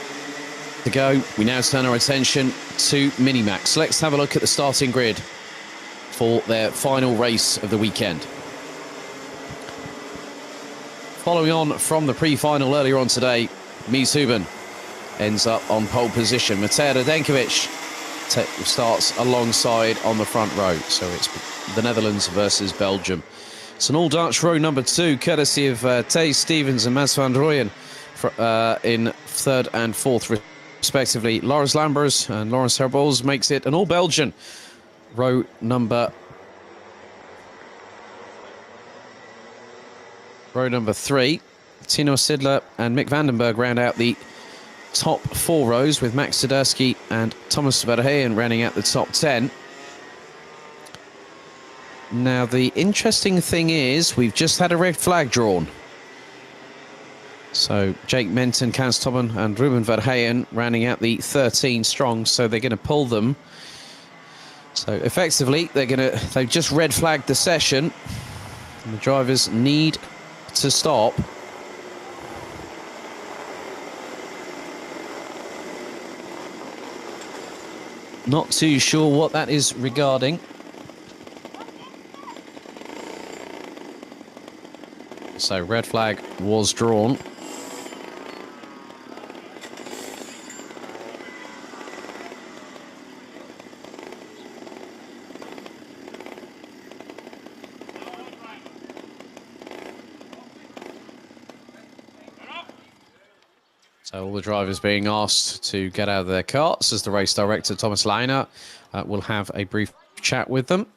Speaker 1: to go. We now turn our attention to Minimax. Let's have a look at the starting grid for their final race of the weekend. Following on from the pre-final earlier on today, Mies Huben ends up on pole position. Matej Radenkovic starts alongside on the front row. So it's the Netherlands versus Belgium. It's an all-Dutch row number 2, courtesy of Thijs Stevens and Mats van Rooyen in 3rd and 4th, respectively. Lars Lambers and Laurens Herbols makes it an all-Belgian row number 3. Tino Sidler and Mick Vandenberg round out the top 4 rows, with Max Swiderski and Thomas Verheyen rounding out the top 10. Now, the interesting thing is we've just had a red flag drawn. So Jake Menton, Kans Tobben and Ruben Verheyen rounding out the 13 strong, so they're going to pull them. So effectively, they've just red flagged the session, and the drivers need to stop. Not too sure what that is regarding. So red flag was drawn. So all the drivers being asked to get out of their carts as the race director, Thomas Leiner, will have a brief chat with them.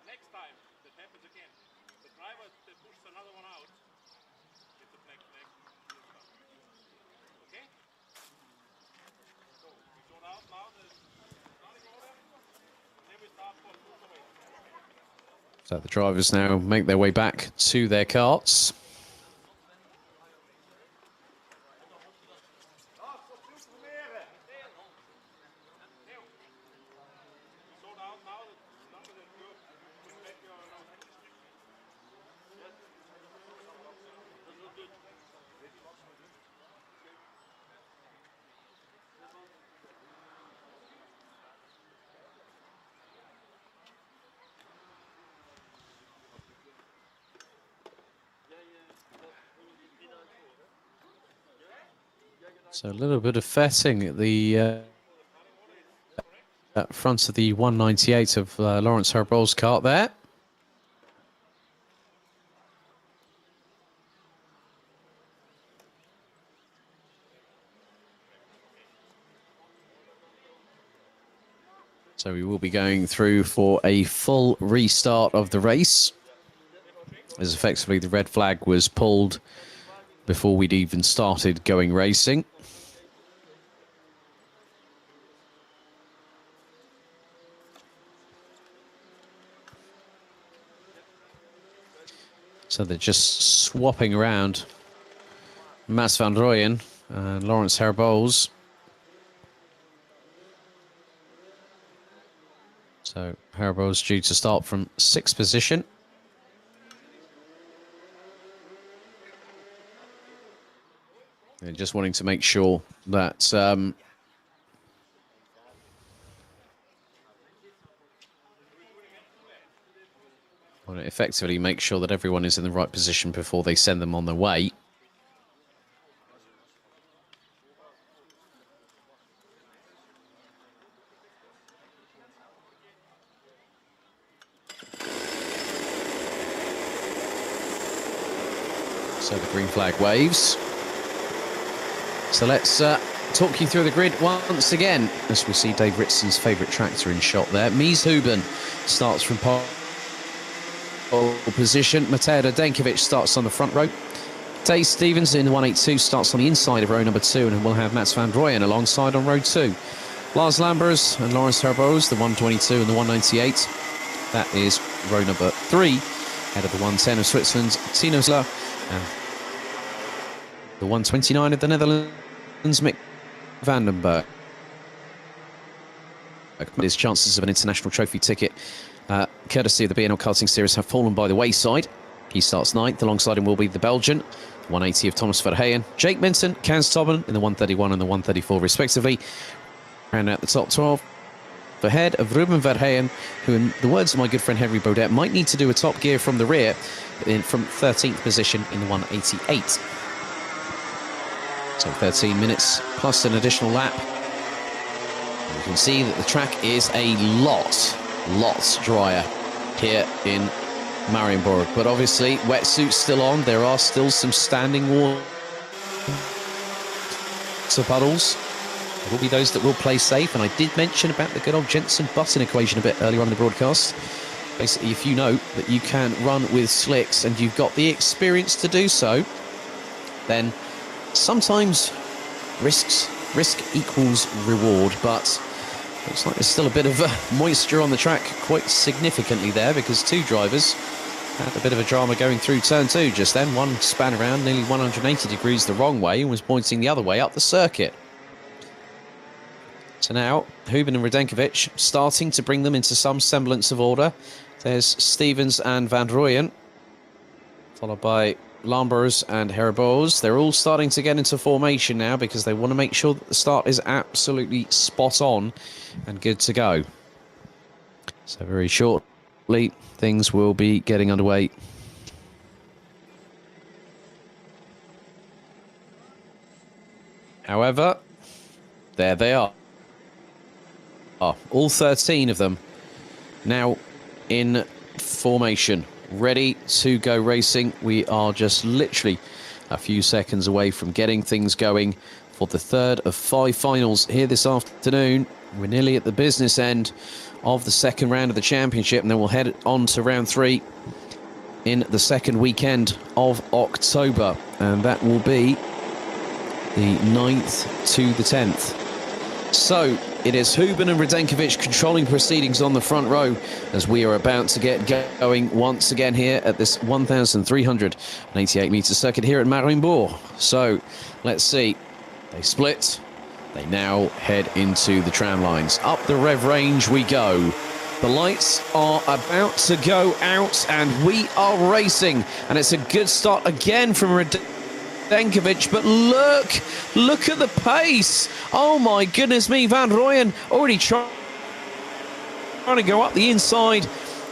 Speaker 3: Next time that happens again, the driver that pushes another one out gets a black flag. Okay? So we sort out now the starting order, and then we start for full away.
Speaker 1: So the drivers now make their way back to their carts. So a little bit of fetting at the front of the 198 of Laurens Herbol's cart there. So we will be going through for a full restart of the race, as effectively the red flag was pulled before we'd even started going racing. So they're just swapping around Mats van Rooyen and Laurens Herbols. So Herbols due to start from 6th position. They're just wanting to make sure that want to effectively make sure that everyone is in the right position before they send them on their way. So the green flag waves. So let's talk you through the grid once again, as we see Dave Ritson's favourite tractor in shot there. Mies Huben starts from pole position. Matej Radenkovic starts on the front row. Dave Stevens in the 182 starts on the inside of row number 2, and we'll have Mats van Rooyen alongside on row 2. Lars Lambers and Lawrence Herbos, the 122 and the 198. That is row number 3. Head of the 110 of Switzerland's Tino Zler, and the 129 of the Netherlands, Mick Vandenberg. His chances of an international trophy ticket, courtesy of the BNL Karting Series, have fallen by the wayside. He starts 9th. Alongside him will be the Belgian, 180 of Thomas Verheyen, Jake Minton, Kans Tobben in the 131 and the 134 respectively. Round out the top 12. Ahead of Ruben Verheyen, who, in the words of my good friend Henry Baudet, might need to do a top gear from the rear from 13th position in the 188. So 13 minutes plus an additional lap. And you can see that the track is a lot drier here in Mariembourg, but obviously wetsuits still on. There are still some standing water puddles. There will be those that will play safe, and I did mention about the good old Jensen-Button equation a bit earlier on in the broadcast. Basically, if you know that you can run with slicks and you've got the experience to do so, then sometimes risk equals reward. But looks like there's still a bit of moisture on the track, quite significantly there, because two drivers had a bit of a drama going through turn 2 just then. One span around nearly 180 degrees the wrong way and was pointing the other way up the circuit. So now, Huben and Radenkovic starting to bring them into some semblance of order. There's Stevens and Van Rooyen, followed by Lambers and Herbos. They're all starting to get into formation now because they want to make sure that the start is absolutely spot on and good to go. So very shortly, things will be getting underway. However, there they are. All 13 of them now in formation, ready to go racing. We are just literally a few seconds away from getting things going for the third of 5 finals here this afternoon. We're nearly at the business end of the second round of the championship, and then we'll head on to round 3 in the second weekend of October, and that will be the 9th to the 10th. So it is Huben and Radenkovic controlling proceedings on the front row as we are about to get going once again here at this 1,388 metre circuit here at Mariembourg. So let's see. They split. They now head into the tram lines. Up the rev range we go. The lights are about to go out and we are racing. And it's a good start again from Radenkovic, but look at the pace. Oh my goodness me, Van Rooyen already trying to go up the inside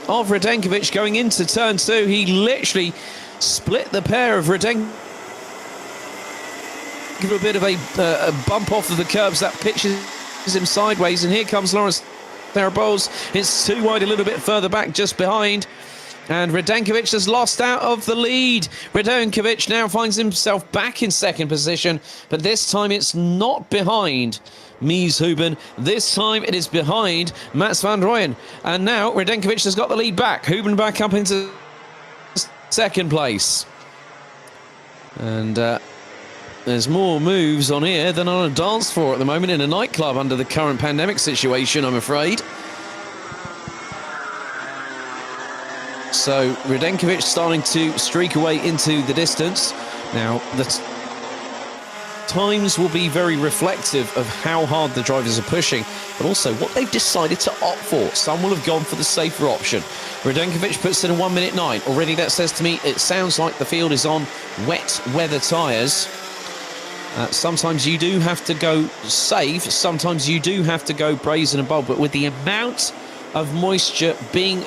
Speaker 1: of Radenkovic going into turn 2. He literally split the pair of Radenkovic. Give a bit of a bump off of the curbs that pitches him sideways, and here comes Lawrence Herbos. It's too wide, a little bit further back just behind. And Radenkovic has lost out of the lead. Radenkovic now finds himself back in second position, but this time it's not behind Mies Huben. This time it is behind Mats van Rooyen. And now Radenkovic has got the lead back. Huben back up into second place. And there's more moves on here than on a dance floor at the moment in a nightclub under the current pandemic situation, I'm afraid. So Radenkovic starting to streak away into the distance. Now, the times will be very reflective of how hard the drivers are pushing, but also what they've decided to opt for. Some will have gone for the safer option. Radenkovic puts in a 1:09. Already that says to me, it sounds like the field is on wet weather tyres. Sometimes you do have to go safe, sometimes you do have to go brazen and bold, but with the amount of moisture being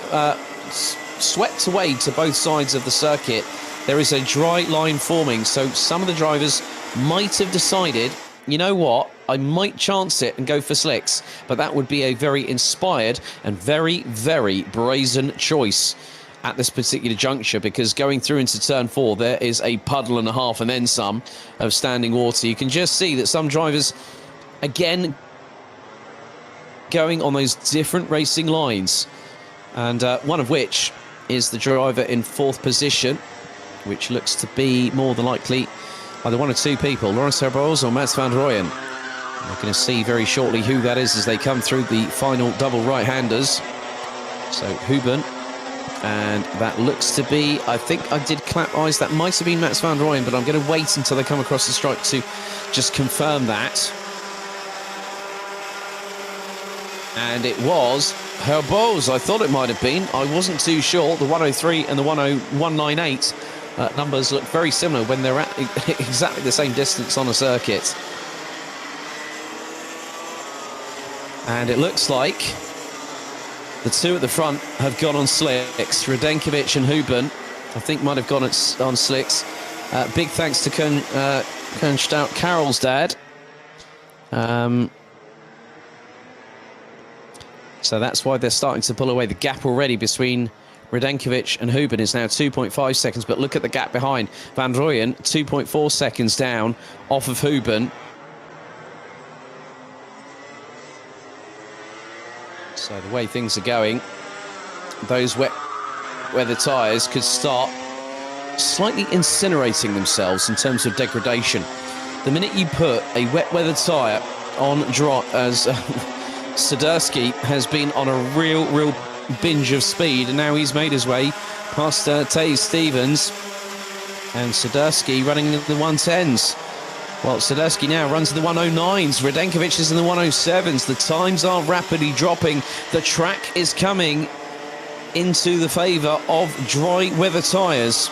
Speaker 1: swept away to both sides of the circuit, there is a dry line forming. So some of the drivers might have decided, you know what, I might chance it and go for slicks, but that would be a very inspired and very, very brazen choice at this particular juncture, because going through into turn 4, there is a puddle and a half and then some of standing water. You can just see that some drivers again, going on those different racing lines. And one of which is the driver in 4th position, which looks to be more than likely either one or two people, Laurens Herboz or Mats van Rooyen. We're going to see very shortly who that is as they come through the final double right-handers. So Huben, and that looks to be, I think I did clap eyes, that might have been Mats van Rooyen, but I'm going to wait until they come across the stripe to just confirm that. And it was Herboz, I thought it might have been. I wasn't too sure. The 103 and the 198 numbers look very similar when they're at exactly the same distance on a circuit. And it looks like the two at the front have gone on slicks. Radenkovic and Huben, I think, might have gone on slicks. Big thanks to Kernstadt, Carol's dad. So that's why they're starting to pull away. The gap already between Radenkovic and Huben is now 2.5 seconds, but look at the gap behind. Van Rooyen, 2.4 seconds down off of Huben. So the way things are going, those wet weather tyres could start slightly incinerating themselves in terms of degradation. The minute you put a wet weather tyre on dry, as Swiderski has been on a real binge of speed, and now he's made his way past Taze Stevens, and Swiderski running in the 110s. Well, Swiderski now runs in the 109s. Radenkovic is in the 107s. The times are rapidly dropping. The track is coming into the favour of dry weather tyres.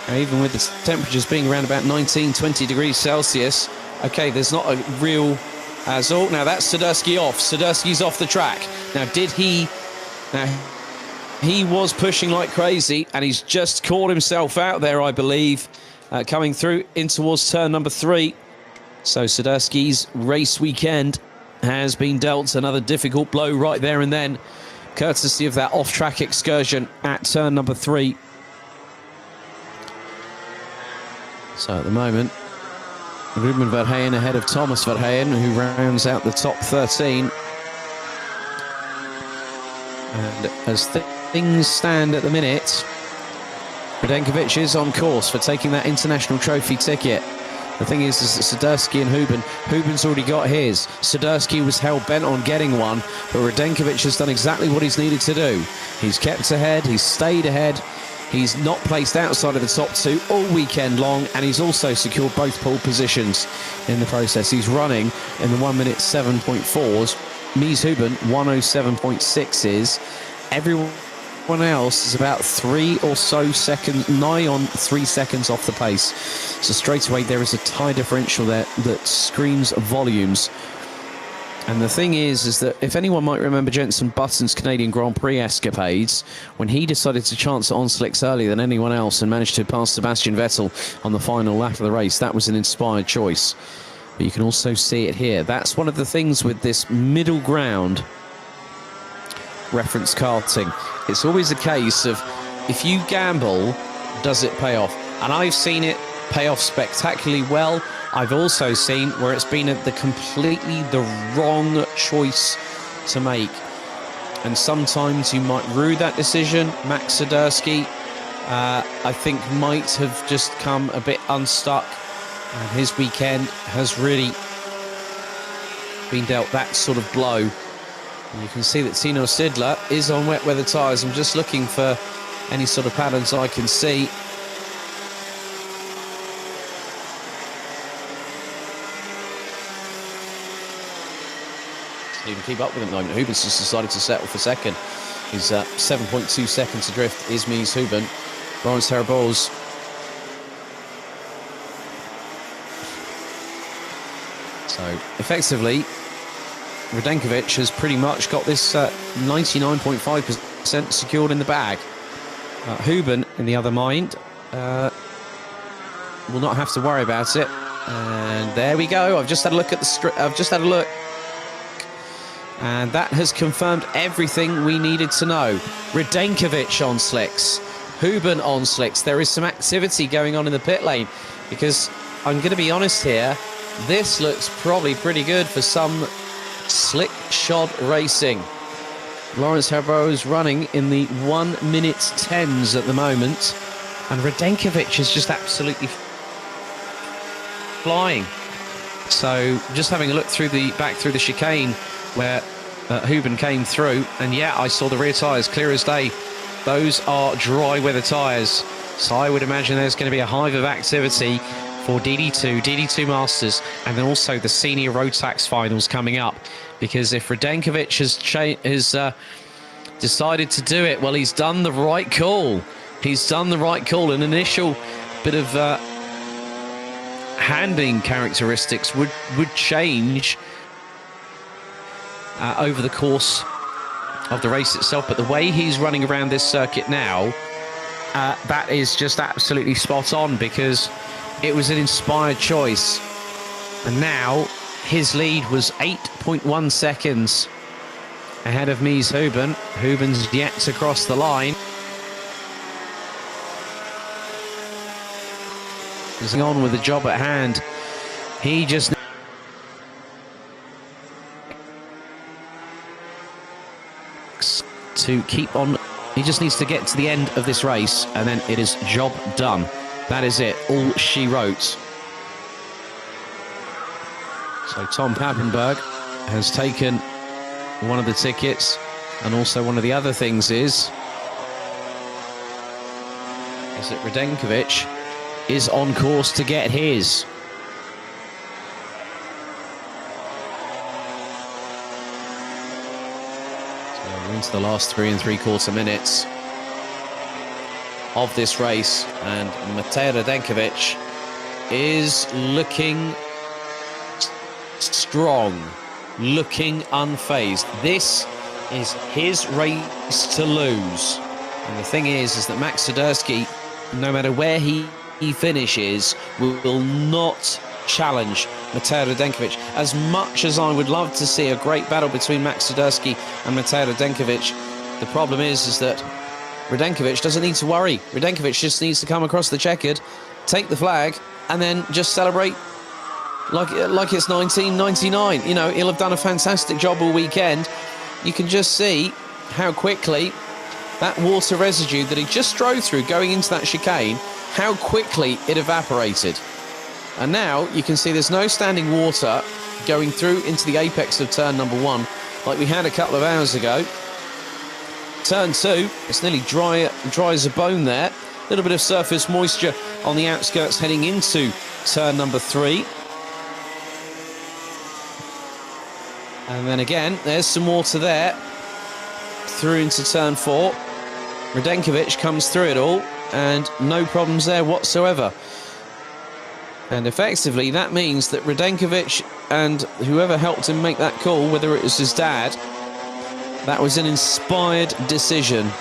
Speaker 1: Now, even with the temperatures being around about 19, 20 degrees Celsius, okay, there's not a real Azul. Now that's Swiderski off. Swiderski's off the track. Now he was pushing like crazy, and he's just caught himself out there, I believe, coming through in towards turn number 3. So Swiderski's race weekend has been dealt another difficult blow right there and then, courtesy of that off-track excursion at turn number 3. So at the moment, Ruben Verheyen ahead of Thomas Verheyen, who rounds out the top 13. And as things stand at the minute, Radenkovic is on course for taking that international trophy ticket. The thing is that Swiderski and Huben's already got his. Swiderski was hell-bent on getting one, but Radenkovic has done exactly what he's needed to do. He's kept ahead, he's stayed ahead, he's not placed outside of the top 2 all weekend long, and he's also secured both pole positions in the process. He's running in the 1 minute 7.4s. Mies Huben, 107.6s. Everyone else is about 3 or so seconds, nigh on 3 seconds off the pace. So straight away there is a tyre differential there that screams volumes. And the thing is that if anyone might remember Jenson Button's Canadian Grand Prix escapades, when he decided to chance it on slicks earlier than anyone else and managed to pass Sebastian Vettel on the final lap of the race, that was an inspired choice. But you can also see it here. That's one of the things with this middle ground reference karting. It's always a case of, if you gamble, does it pay off? And I've seen it pay off spectacularly well. I've also seen where it's been completely the wrong choice to make. And sometimes you might rue that decision. Max Swiderski, I think, might have just come a bit unstuck. And his weekend has really been dealt that sort of blow. And you can see that Tino Sidler is on wet weather tyres. I'm just looking for any sort of patterns I can see. Even keep up with him at the moment. Huben's just decided to settle for second. He's 7.2 seconds adrift is Mies Huben. Laurens Herboz. So effectively, Radenkovic has pretty much got this 99.5% secured in the bag. Huben, in the other mind, will not have to worry about it. And there we go. I've just had a look at the and that has confirmed everything we needed to know. Radenkovic on slicks, Huben on slicks. There is some activity going on in the pit lane, because I'm going to be honest here, This looks probably pretty good for some slick shod racing. Lawrence Herbeau is running in the 1:10s at the moment, and Radenkovic is just absolutely flying. So just having a look through the chicane where Huben came through, and yeah, I saw the rear tyres clear as day. Those are dry weather tyres, so I would imagine there's going to be a hive of activity for DD2 Masters, and then also the Senior Road Tax Finals coming up. Because if Radenkovic has decided to do it, well, he's done the right call. He's done the right call. An initial bit of handling characteristics would change over the course of the race itself, but the way he's running around this circuit now, that is just absolutely spot on, because it was an inspired choice. And now his lead was 8.1 seconds ahead of Mies Huben. Huben's yet to cross the line. He's on with the job at hand. He just to keep on. He just needs to get to the end of this race, and then it is job done. That is it, all she wrote. So Tom Pappenberg has taken one of the tickets, and also one of the other things is that Radenkovic is on course to get his. So we're into the last 3 3/4 minutes of this race, and Matej Radenkovic is looking strong, looking unfazed. This is his race to lose. And the thing is that Max Swiderski, no matter where he finishes, will not challenge Matej Radenkovic. As much as I would love to see a great battle between Max Swiderski and Matej Radenkovic, the problem is that Radenkovic doesn't need to worry. Radenkovic just needs to come across the checkered, take the flag, and then just celebrate like it's 1999. You know, he'll have done a fantastic job all weekend. You can just see how quickly that water residue that he just drove through going into that chicane, how quickly it evaporated. And now you can see there's no standing water going through into the apex of turn number 1 like we had a couple of hours ago. Turn 2, it's nearly dry as a bone there. A little bit of surface moisture on the outskirts heading into turn number 3. And then again, there's some water there through into turn 4. Radenkovic comes through it all, and no problems there whatsoever. And effectively, that means that Radenkovic and whoever helped him make that call, whether it was his dad, that was an inspired decision.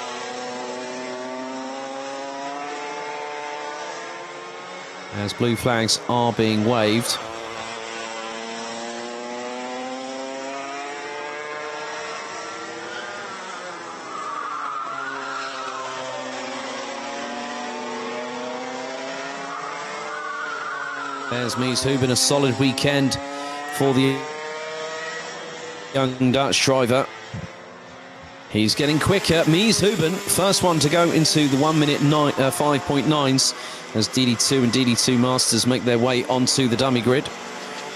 Speaker 1: As blue flags are being waved. There's Mies Huben, a solid weekend for the young Dutch driver. He's getting quicker. Mies Huben, first one to go into the 1:05.9s as DD2 and DD2 Masters make their way onto the dummy grid,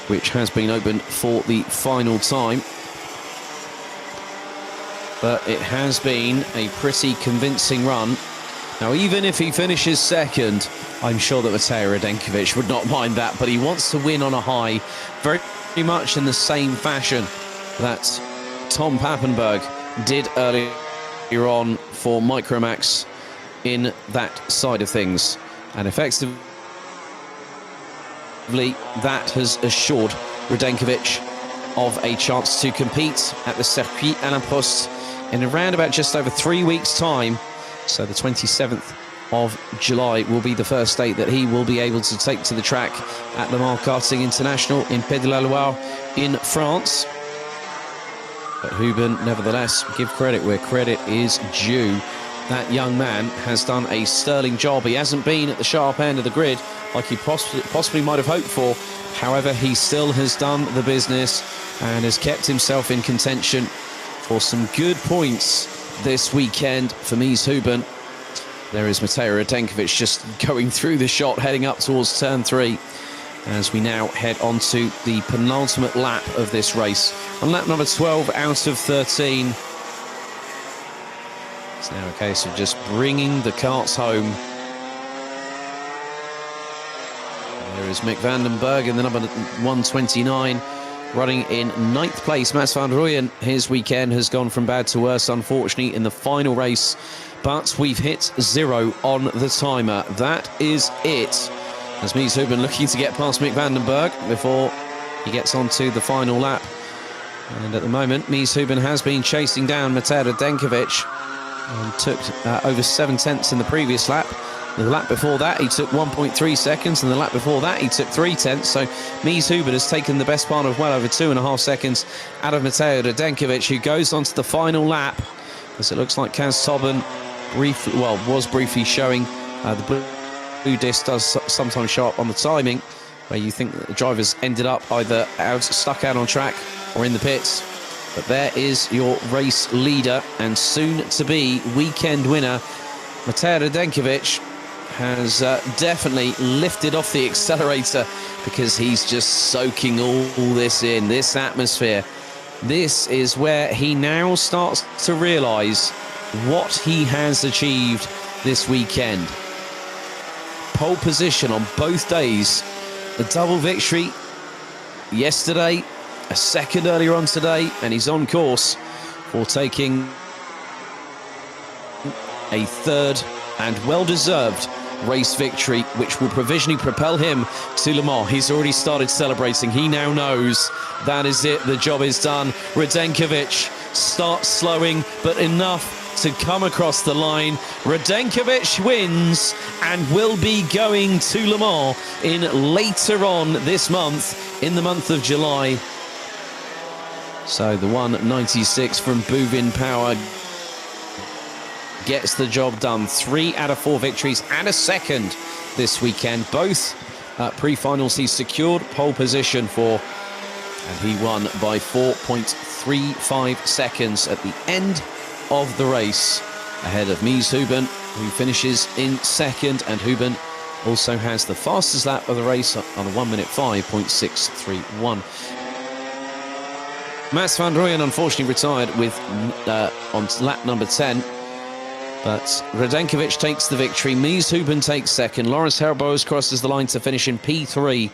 Speaker 1: which has been opened for the final time. But it has been a pretty convincing run. Now, even if he finishes second, I'm sure that Matej Radenkovic would not mind that, but he wants to win on a high, very much in the same fashion that Tom Pappenberg did earlier on for Micromax in that side of things. And effectively, that has assured Radenkovic of a chance to compete at the Circuit à la Poste in around about just over 3 weeks' time. So the 27th of July will be the first date that he will be able to take to the track at Le Mans Karting International in Pays de la Loire in France. But Huben, nevertheless, give credit where credit is due. That young man has done a sterling job. He hasn't been at the sharp end of the grid like he possibly might have hoped for. However, he still has done the business and has kept himself in contention for some good points this weekend for Mies Huben. There is Mateo Radenkovic just going through the shot, heading up towards turn 3, as we now head on to the penultimate lap of this race. On lap number 12 out of 13. It's now a case of just bringing the carts home. There is Mick van den Berg in the number 129, running in 9th place. Mats van Rooyen, his weekend has gone from bad to worse, unfortunately, in the final race. But we've hit 0 on the timer. That is it. As Mies Huben looking to get past Mick van den Berg before he gets onto the final lap. And at the moment, Mies Huben has been chasing down Mateo Radenkovic and took over 7 tenths in the previous lap. The lap before that, he took 1.3 seconds, and the lap before that, he took 3 tenths. So Mies Huben has taken the best part of well over 2.5 seconds out of Mateo Radenkovic, who goes on to the final lap, as it looks like Kaz Tobben was briefly showing. The blue disc does sometimes show up on the timing, where you think that the drivers ended up either stuck out on track or in the pits. But there is your race leader and soon-to-be weekend winner, Mateo Radenkovic, has definitely lifted off the accelerator, because he's just soaking all this in, this atmosphere. This is where he now starts to realise what he has achieved this weekend. Pole position on both days, a double victory yesterday, a second earlier on today, and he's on course for taking a third and well-deserved race victory, which will provisionally propel him to Le Mans. He's already started celebrating. He now knows that is it. The job is done. Radenkovic starts slowing, but enough to come across the line. Radenkovic wins and will be going to Le Mans in later on this month, in the month of July. So the 196 from Buvin Power gets the job done. 3 out of 4 victories and a second this weekend. Both pre-finals he secured pole position for, and he won by 4.35 seconds at the end of the race, ahead of Mies Huben, who finishes in second. And Huben also has the fastest lap of the race on a 1 minute 5.631. Mats van Rooyen unfortunately retired with on lap number 10. But Radenkovic takes the victory. Mies Huben takes second. Lawrence Herboz crosses the line to finish in P3.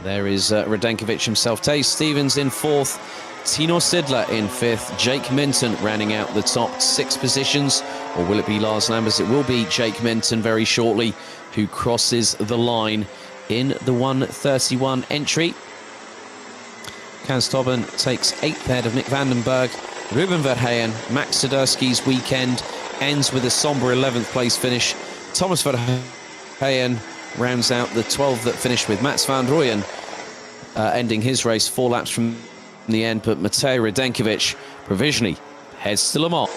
Speaker 1: There is Radenkovic himself. Tay Stevens in 4th. Tino Sidler in 5th. Jake Minton rounding out the top 6 positions. Or will it be Lars Lambers? It will be Jake Minton very shortly, who crosses the line in the 1:31 entry. Kaz Tobben takes 8th ahead of Mick van den Berg. Ruben Verheyen, Max Swiderski's weekend ends with a sombre 11th place finish. Thomas Verheyen rounds out the 12th that finished with Mats van Rooyen ending his race 4 laps from the end. But Mateo Radenkovic provisionally heads to Le Mans.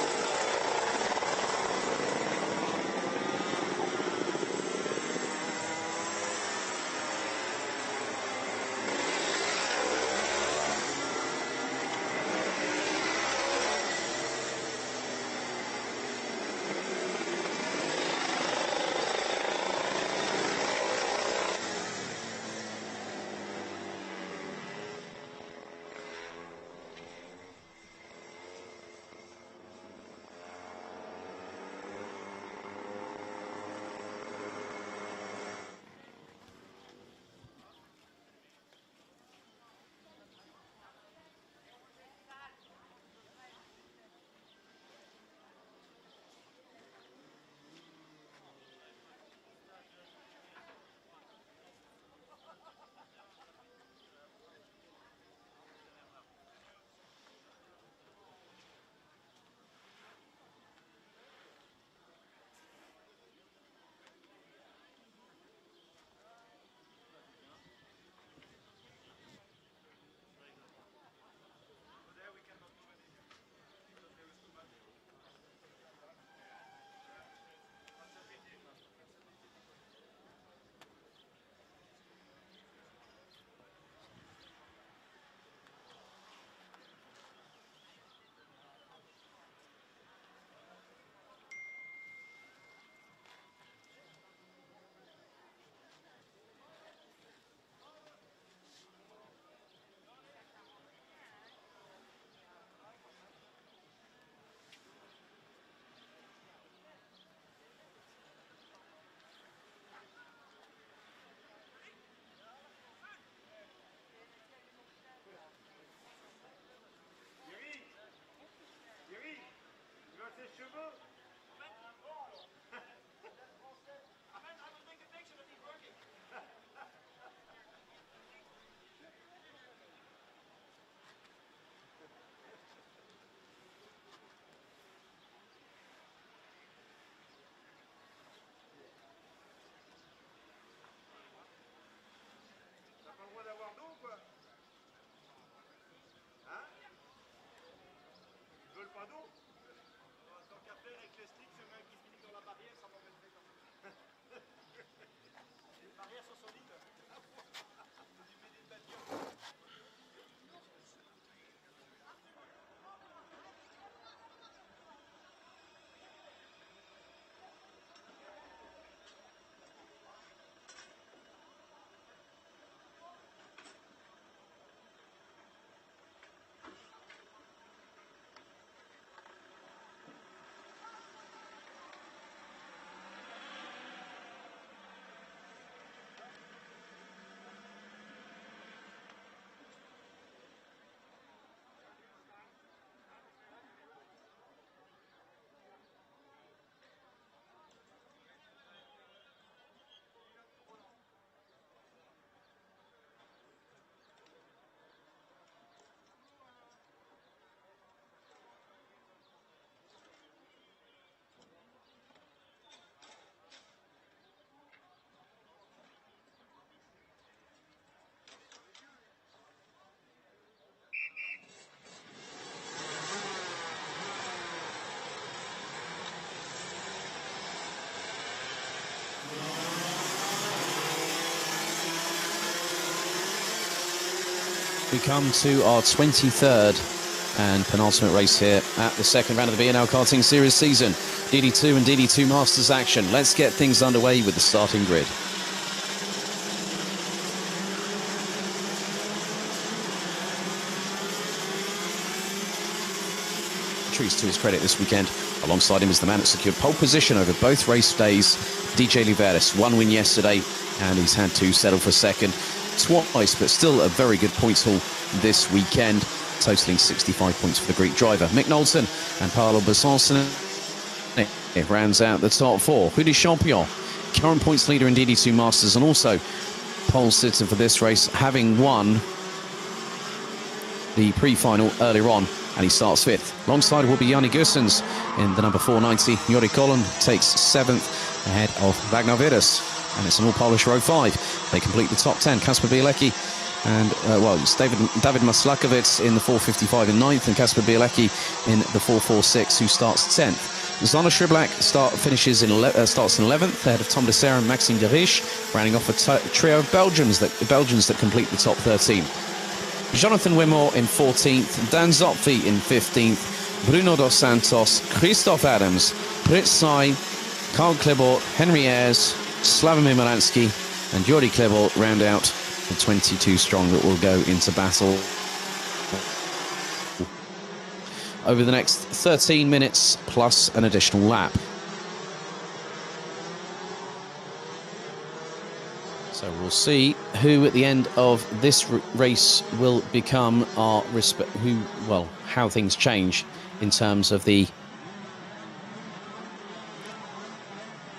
Speaker 1: We come to our 23rd and penultimate race here at the second round of the BNL Karting Series season. DD2 and DD2 Masters action. Let's get things underway with the starting grid. Trees to his credit this weekend. Alongside him is the man that secured pole position over both race days, DJ Liveris. One win yesterday, and he's had to settle for second twice, but still a very good points haul this weekend, totaling 65 points for the Greek driver. Mick Knowlton and Paolo Besançon rounds out the top four. Rudy Champion, current points leader in DD2 Masters, and also pole sitter for this race, having won the pre-final earlier on, and he starts fifth. Alongside will be Yanni Gussens in the number 490. Yuri Colin takes seventh ahead of Ragnar Virus, and it's an all-Polish row 5. They complete the top 10. Kasper Bielecki and, it's David Maslakovic in the 455 in 9th, and Kasper Bielecki in the 446, who starts 10th. Zana Shriblack starts in 11th, ahead of Tom de Serre and Maxime Deriche, rounding off a trio of Belgians that complete the top 13. Jonathan Wimore in 14th, Dan Zopfi in 15th, Bruno dos Santos, Christoph Adams, Prit Sai, Karl Klebort, Henry Ayres, Slavomir Maransky and Yuri Klebort round out the 22 strong that will go into battle over the next 13 minutes plus an additional lap. So we'll see who at the end of this race will become our how things change in terms of the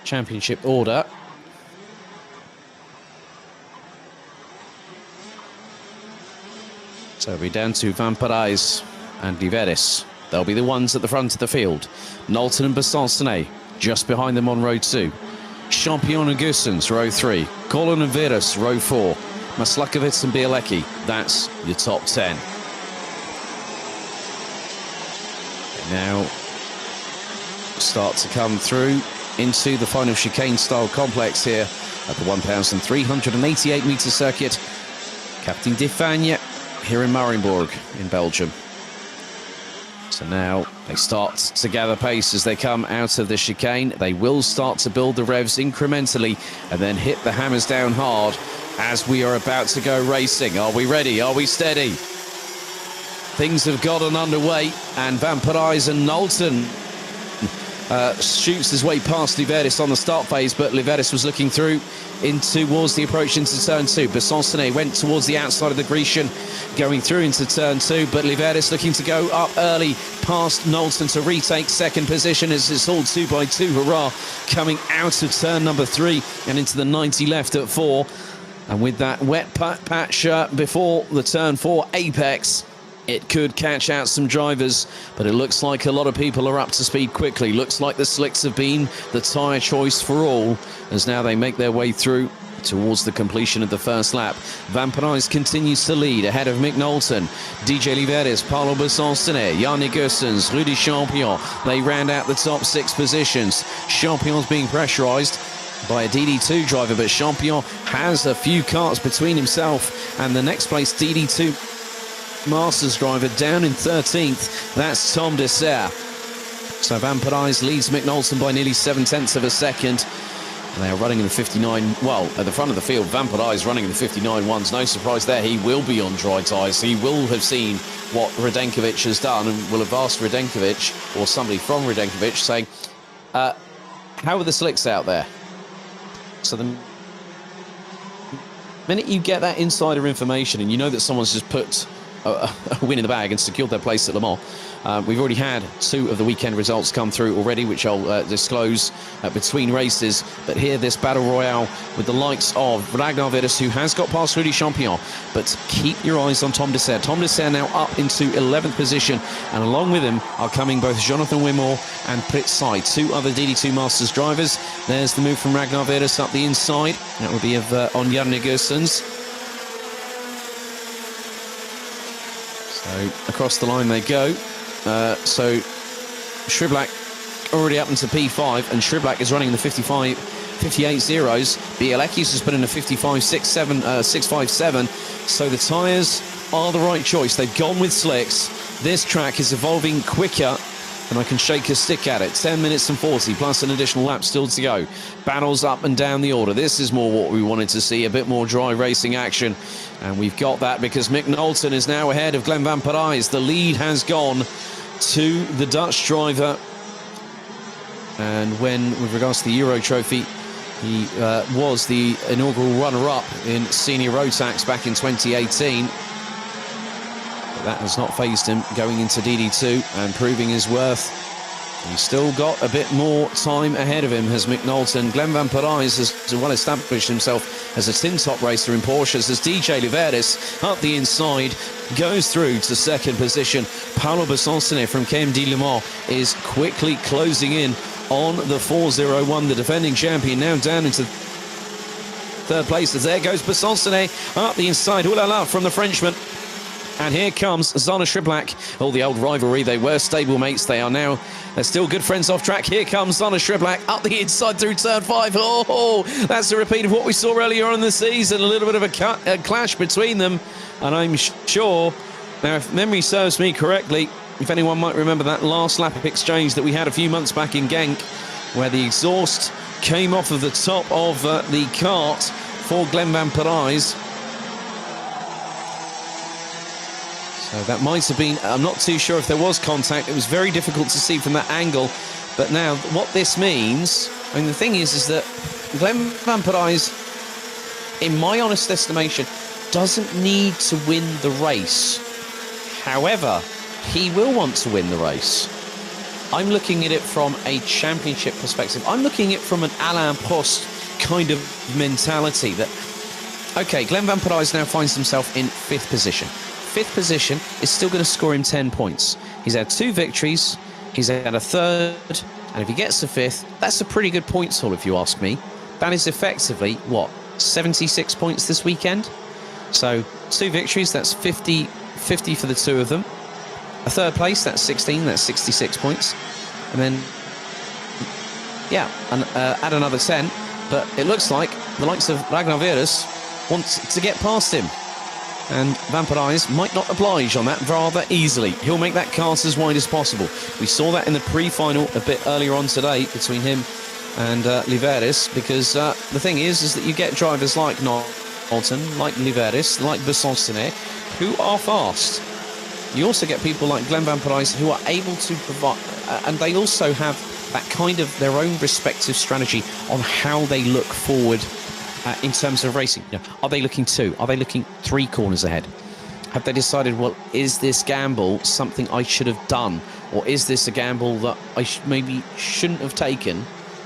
Speaker 1: championship order. So it'll be down to Van Parijs and Liveris. They'll be the ones at the front of the field. Knowlton and Besançon just behind them on row 2. Champion and Gussens, row 3. Colin and Virus, row 4. Maslakovic and Bielecki, that's your top 10. They now start to come through into the final chicane-style complex here at the 1,388-metre circuit. Captain de Fagne here in Mariembourg in Belgium. So now they start to gather pace as they come out of the chicane. They will start to build the revs incrementally and then hit the hammers down hard as we are about to go racing. Are we ready? Are we steady? Things have gotten underway, and Van Parijs and Knowlton shoots his way past Liveris on the start phase, but Liveris was looking through towards the approach into turn 2. Besançon went towards the outside of the Grecian, going through into turn 2, but Liveris looking to go up early past Knowlton to retake second position as it's all 2x2 hurrah coming out of turn number 3 and into the 90 left at 4. And with that wet patch before the turn 4 apex, it could catch out some drivers, but it looks like a lot of people are up to speed quickly. Looks like the slicks have been the tyre choice for all, as now they make their way through towards the completion of the first lap. Van Parijs continues to lead ahead of Mick Knowlton, DJ Liveris, Paolo Besançon, Yanni Gussens, Rudy Champion. They round out the top 6 positions. Champion's being pressurised by a DD2 driver, but Champion has a few karts between himself and the next place DD2 Masters driver down in 13th. That's Tom de Serre. So Van Parijs leads Mick Knowlton by nearly 7/10 of a second. And they are running in the 59, well, at the front of the field, Van Parijs running in the 59.1s. No surprise there, he will be on dry tyres. He will have seen what Radenkovic has done and will have asked Radenkovic, or somebody from Radenkovic, saying, how are the slicks out there? So the minute you get that insider information and you know that someone's just put a win in the bag and secured their place at Le Mans. We've already had 2 of the weekend results come through already, which I'll disclose between races. But here, this battle royale with the likes of Ragnar Virus, who has got past Rudy Champion. But keep your eyes on Tom de Serre. Tom de Serre now up into 11th position, and along with him are coming both Jonathan Wimore and Prit Sai, 2 other DD2 Masters drivers. There's the move from Ragnar Virus up the inside. That would be on Jarne Gussens. So across the line they go. So Shriblack already up into P5, and Shriblack is running the 58 zeros. Bielecki's just put in a 657. So the tyres are the right choice. They've gone with slicks. This track is evolving quicker and I can shake a stick at it. 10 minutes and 40 plus an additional lap still to go. Battles up and down the order. This is more what we wanted to see, a bit more dry racing action. And we've got that because Mick Knowlton is now ahead of Glenn van Parijs. The lead has gone to the Dutch driver. And with regards to the Euro Trophy, he was the inaugural runner-up in Senior Rotax back in 2018. That has not fazed him going into DD2 and proving his worth. He's still got a bit more time ahead of him, has Mick Knowlton. Glenn van Parijs has well established himself as a tin-top racer in Porsches, as DJ Liveris up the inside goes through to second position. Paolo Besancini from KMD Le Mans is quickly closing in on the 401, the defending champion, now down into third place, as there goes Besancini up the inside. Ooh la la from the Frenchman. And here comes Zana Shriblak. Oh, the old rivalry. They were stablemates. They're still good friends off track. Here comes Zana Shriblak up the inside through turn 5. Oh, that's a repeat of what we saw earlier on in the season. A little bit of a clash between them. And I'm sure, now if memory serves me correctly, if anyone might remember that last lap exchange that we had a few months back in Genk, where the exhaust came off of the top of the kart for Glenn van Parijs. So that might have been, I'm not too sure if there was contact. It was very difficult to see from that angle. But now, what this means, I mean, the thing is that Glenn van Parijs, in my honest estimation, doesn't need to win the race. However, he will want to win the race. I'm looking at it from a championship perspective. I'm looking at it from an Alain Prost kind of mentality that, okay, Glenn van Parijs now finds himself in 5th position. 5th position is still going to score him 10 points. He's had 2 victories, he's had a 3rd, and if he gets a 5th, that's a pretty good points haul if you ask me. That is effectively, what, 76 points this weekend? So 2 victories, that's 50 for the 2 of them. A 3rd place, that's 16, that's 66 points. And then, yeah, and add another 10. But it looks like the likes of Ragnar Virus wants to get past him. And van Parijs might not oblige on that rather easily. He'll make that cart as wide as possible. We saw that in the pre-final a bit earlier on today between him and Liveris, because the thing is that you get drivers like Knowlton, like Liveris, like Besancini, who are fast. You also get people like Glenn van Parijs who are able to provide, and they also have that kind of their own respective strategy on how they look forward in terms of racing. You know, are they looking 2? Are they looking 3 corners ahead? Have they decided, well, is this gamble something I should have done? Or is this a gamble that I maybe shouldn't have taken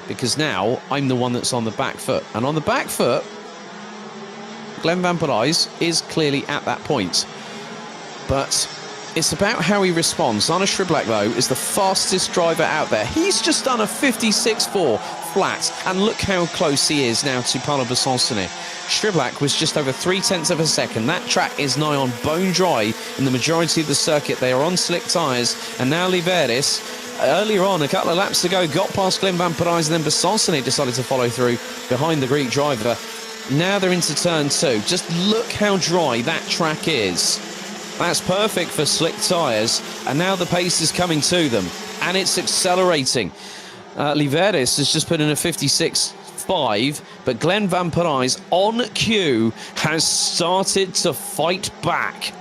Speaker 1: because now I'm the one that's on the back foot? And on the back foot, Glenn van Parijs is clearly at that point. But it's about how he responds. Arne Shriblak, though, is the fastest driver out there. He's just done a 56.4 flat, and look how close he is now to Paolo Besancini. Shriblak was just over 0.3 of a second. That track is nigh on bone dry in the majority of the circuit. They are on slick tyres, and now Liveris, earlier on, a couple of laps ago, got past Glenn van Parijs, and then Besancini decided to follow through behind the Greek driver. Now they're into turn 2. Just look how dry that track is. That's perfect for slick tyres, and now the pace is coming to them, and it's accelerating. Liveris has just put in a 56.5, but Glenn van Parijs on cue has started to fight back,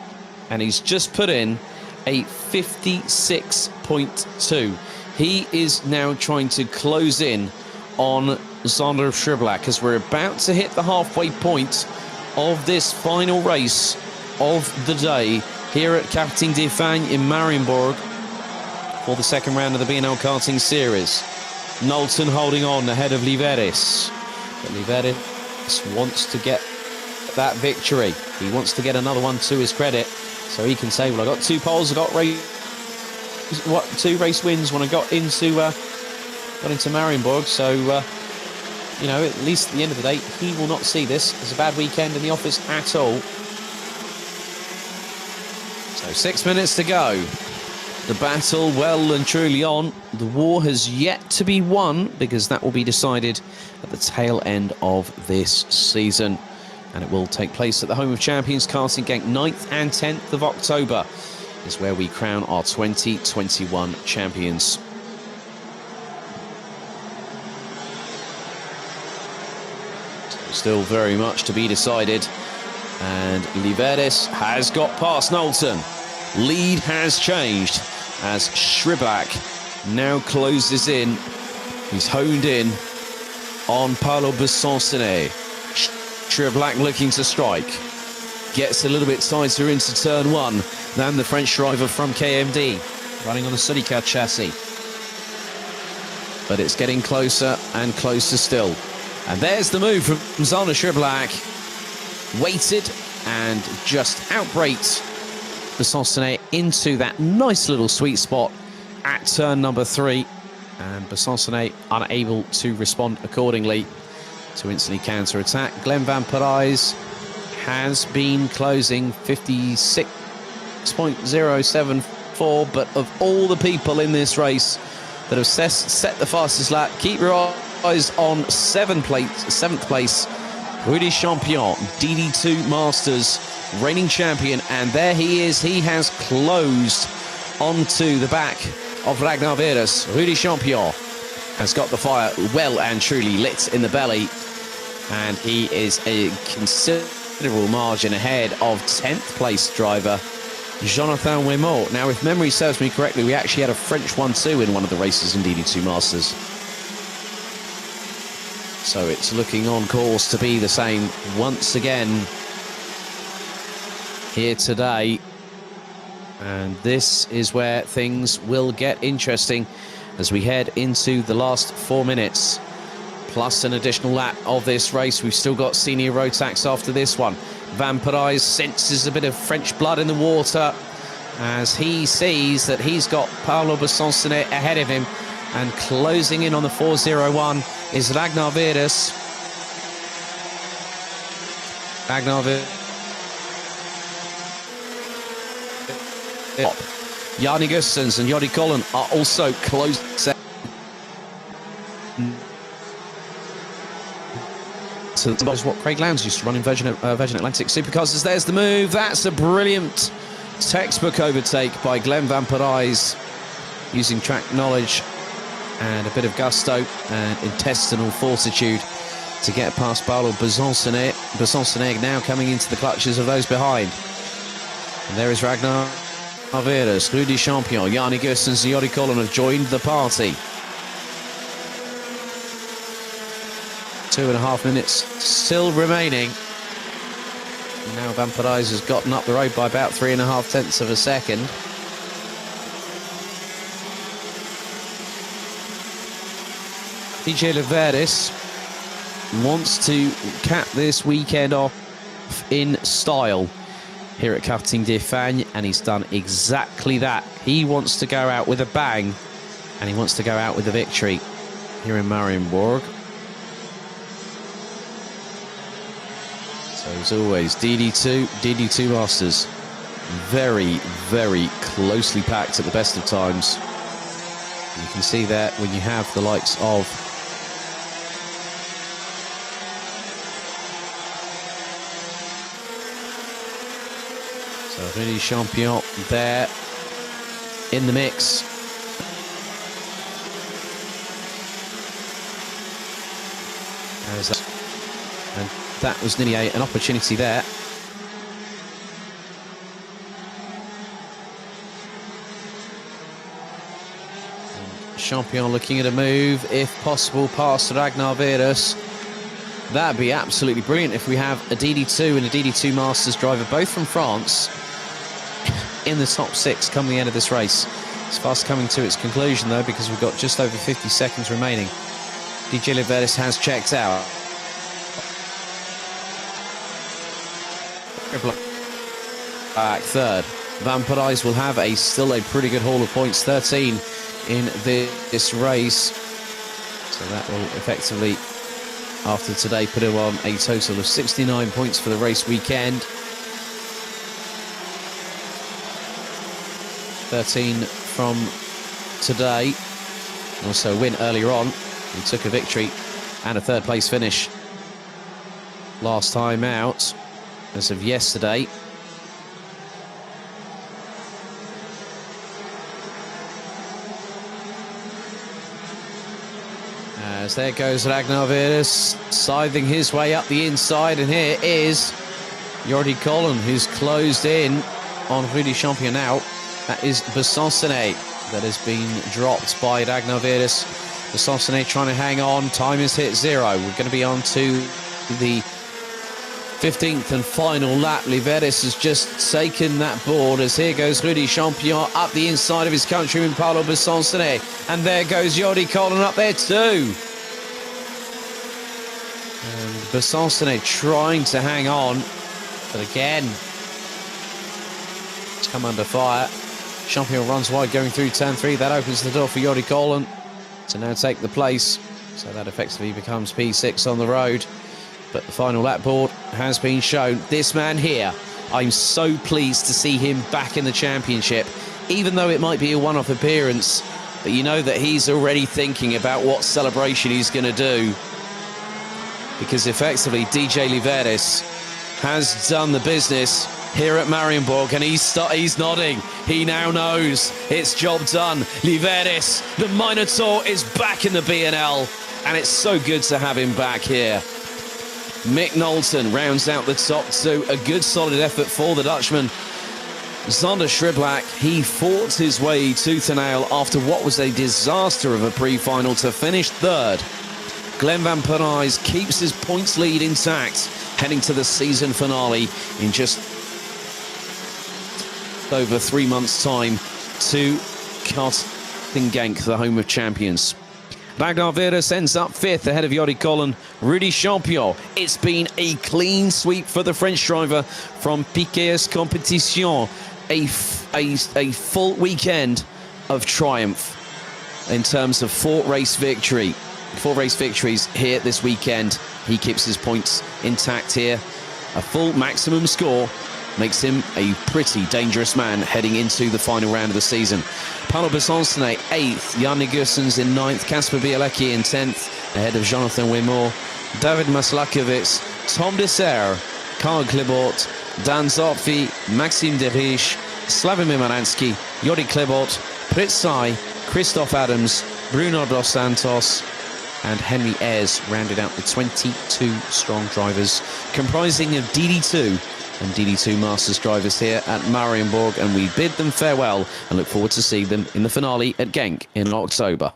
Speaker 1: and he's just put in a 56.2. He is now trying to close in on Zander Shriblak as we're about to hit the halfway point of this final race of the day here at Karting de Fagnes in Mariembourg for the second round of the BNL Karting Series. Knowlton holding on ahead of Liveris. But Liveris wants to get that victory. He wants to get another one to his credit, so he can say, well, I got 2 poles, I got 2 race wins when I got into Mariembourg, so you know, at least at the end of the day, he will not see this as a bad weekend in the office at all. So 6 minutes to go. The battle well and truly on. The war has yet to be won because that will be decided at the tail end of this season. And it will take place at the home of champions, Karting Genk. 9th and 10th of October is where we crown our 2021 champions. Still very much to be decided. And Liveris has got past Knowlton. Lead has changed as Schribak now closes in. He's honed in on Paolo Besoncenet. Schribak looking to strike. Gets a little bit tighter into turn one than the French driver from KMD, running on the Sudica chassis. But it's getting closer and closer still. And there's the move from Zana Schribak. Waited and just outbraked Besoncenet into that nice little sweet spot at turn number 3. And Besoncenet unable to respond accordingly to instantly counter-attack. Glenn Van Parijs has been closing 56.074, but of all the people in this race that have set the fastest lap, keep your eyes on 7th place, Rudy Champion, DD2 Masters, reigning champion, and there he is. He has closed onto the back of Ragnar Veres. Rudy Champion has got the fire well and truly lit in the belly, and he is a considerable margin ahead of 10th place driver Jonathan Wemot. Now, if memory serves me correctly, we actually had a French 1-2 in one of the races in DD2 Masters. So it's looking on course to be the same once again here today. And this is where things will get interesting as we head into the last 4 minutes, plus an additional lap of this race. We've still got senior road tax after this one. Van Parijs senses a bit of French blood in the water as he sees that he's got Paolo Besoncenet ahead of him, and closing in on the 401 is Ragnar Veres. Ragnar Veres. Jarni Gustens and Jody Collin are also close. So that's what Craig Lowndes used to run in Virgin Atlantic Supercars. There's the move. That's a brilliant textbook overtake by Glenn Van Parijs, using track knowledge and a bit of gusto and intestinal fortitude to get past Paolo Besoncenet. Besoncenet now coming into the clutches of those behind. And there is Ragnar Veres, Rudy Champion, Jarni Gustens and Jody Collin have joined the party. 2.5 minutes still remaining. Now Van Parijs has gotten up the road by about 3.5 tenths of a second. DJ Liveris wants to cap this weekend off in style here at Karting d'Espagne, and he's done exactly that. He wants to go out with a bang, and he wants to go out with a victory here in Mariembourg. So as always, DD2 Masters, very, very closely packed at the best of times. And you can see that when you have the likes of Rudy Champion there in the mix. And that was nearly an opportunity there. And Champion looking at a move, if possible, past Ragnar Veres. That'd be absolutely brilliant if we have a DD2 and a DD2 Masters driver, both from France, in the top 6 come the end of this race. It's fast coming to its conclusion though, because we've got just over 50 seconds remaining. DJ Liveris has checked out. Back third. Van Parijs will have still a pretty good haul of points, 13 in this race. So that will effectively, after today, put him on a total of 69 points for the race weekend. 13 from today. Also a win earlier on. He took a victory and a third place finish. last time out as of yesterday. As there goes Ragnar Virus, scything his way up the inside, and here is Jordi Colin, who's closed in on Rudy Champion now. That is Besançonnet that has been dropped by Ragnar Virus. Besançonnet trying to hang on. Time is hit 0. We're going to be on to the 15th and final lap. Liveris has just taken that board as here goes Rudy Champion up the inside of his countryman Paulo Besançonnet. And there goes Jordi Colin up there too. And Besançonnet trying to hang on, but again, it's come under fire. Champion runs wide going through turn 3. That opens the door for Jordi Colin to now take the place. So that effectively becomes P6 on the road. But the final lap board has been shown. This man here, I'm so pleased to see him back in the championship, even though it might be a one-off appearance. But you know that he's already thinking about what celebration he's going to do. Because effectively, DJ Liveris has done the business here at Mariembourg, and he's nodding. He now knows it's job done. Liveris, the Minotaur, is back in the BNL, and it's so good to have him back here. Mick Knowlton rounds out the top two. A good solid effort for the Dutchman. Zander Schriblak, he fought his way tooth and nail after what was a disaster of a pre-final to finish third. Glenn Van Parijs keeps his points lead intact, heading to the season finale in just over 3 months' time to Karting Genk, the home of champions. Ragnar Virus ends up 5th ahead of Jordi Colin. Rudy Champion. It's been a clean sweep for the French driver from Piquet's Competition. A full weekend of triumph in terms of 4 race victories here this weekend. He keeps his points intact here. A full maximum score makes him a pretty dangerous man heading into the final round of the season. Paulo Besançonnet 8th, Jan Nigursens in 9th, Kasper Bielecki in 10th, ahead of Jonathan Wimore, David Maslakovic, Tom Dessert, Karl Klebort, Dan Zotfi, Maxime Derich, Slavomir Maransky, Jordi Klebort, Pritzai, Christoph Adams, Bruno dos Santos, and Henry Ayres rounded out the 22 strong drivers, comprising of DD2 and DD2 Masters drivers here at Mariembourg, and we bid them farewell and look forward to seeing them in the finale at Genk in October.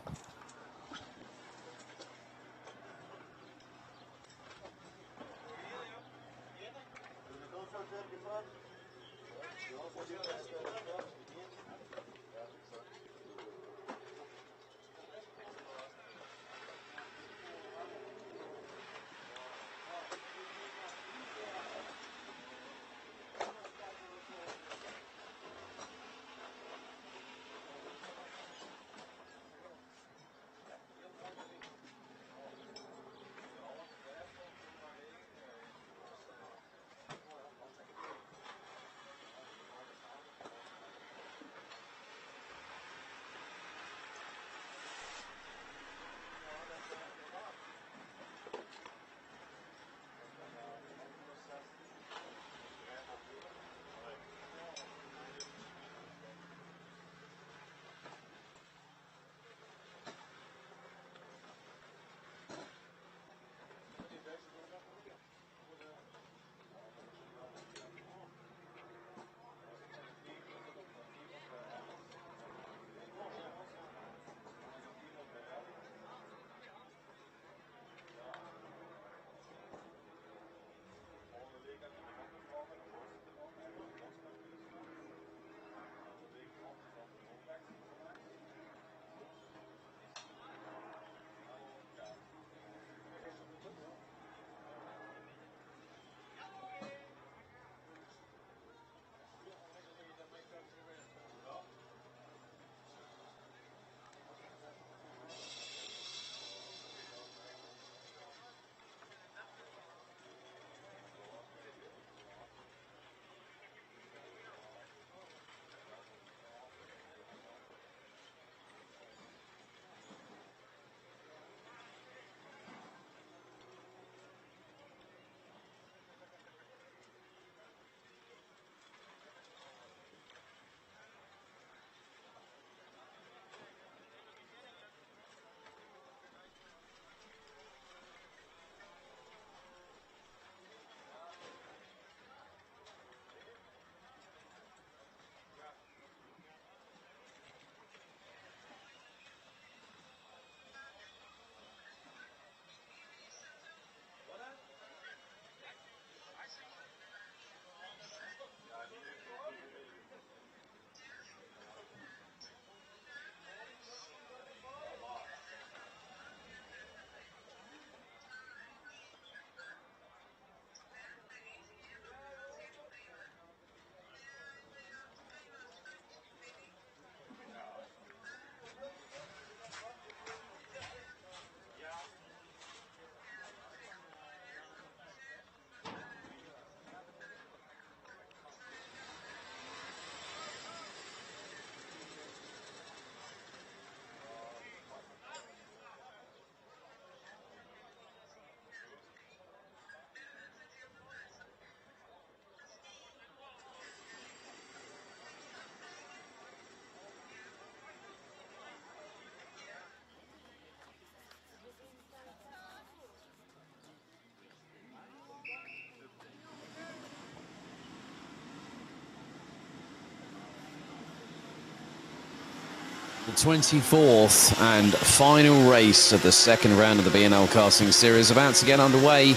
Speaker 1: The 24th and final race of the second round of the BNL Karting Series about to get underway.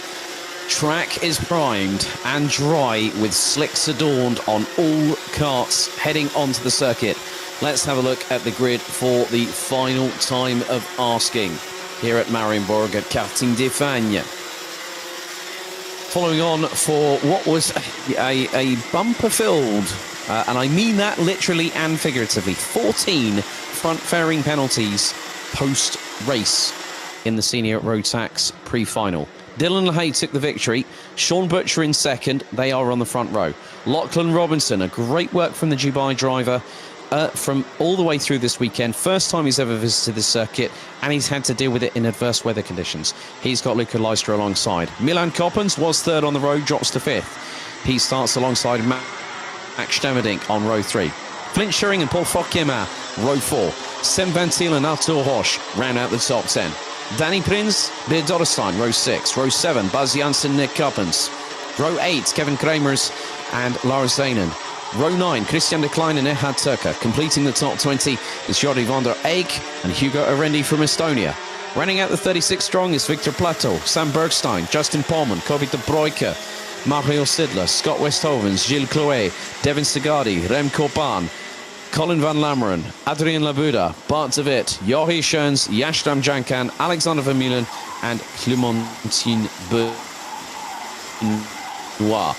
Speaker 1: Track is primed and dry with slicks adorned on all karts heading onto the circuit. Let's have a look at the grid for the final time of asking here at Mariembourg at Karting de Fagne. Following on for what was a bumper-filled, and I mean that literally and figuratively, 14 front-fairing penalties post-race in the Senior Road Tax pre-final. Dylan LaHaye took the victory. Sean Butcher in second. They are on the front row. Lachlan Robinson, a great work from the Dubai driver from all the way through this weekend. First time he's ever visited this circuit, and he's had to deal with it in adverse weather conditions. He's got Luca Leistra alongside. Milan Coppens was third on the road, drops to fifth. He starts alongside Max Stemmerdink on row 3. Flint Schuring and Paul Fokkema, row 4. Sem Van Thiel and Arthur Hosch round out the top 10. Danny Prins, Beer Doddestein, row 6. Row 7, Buzz Janssen, Nick Coppens. Row 8, Kevin Kramers and Lars Zanen. Row 9, Christian de Klein and Ehad Turker. Completing the top 20 is Jordi van der Eyck and Hugo Arendi from Estonia. Running out the 36 strong is Victor Plateau, Sam Bergstein, Justin Paulman, Kobe de Broeke, Mario Sidler, Scott Westhovens, Gilles Clouet, Devin Segadi, Remco Baan, Colin van Lammeren, Adrien Labuda, Bart de Wit, Johi Schoens, Yashdam Jankan, Alexander Vermeulen and Clementine Benoit.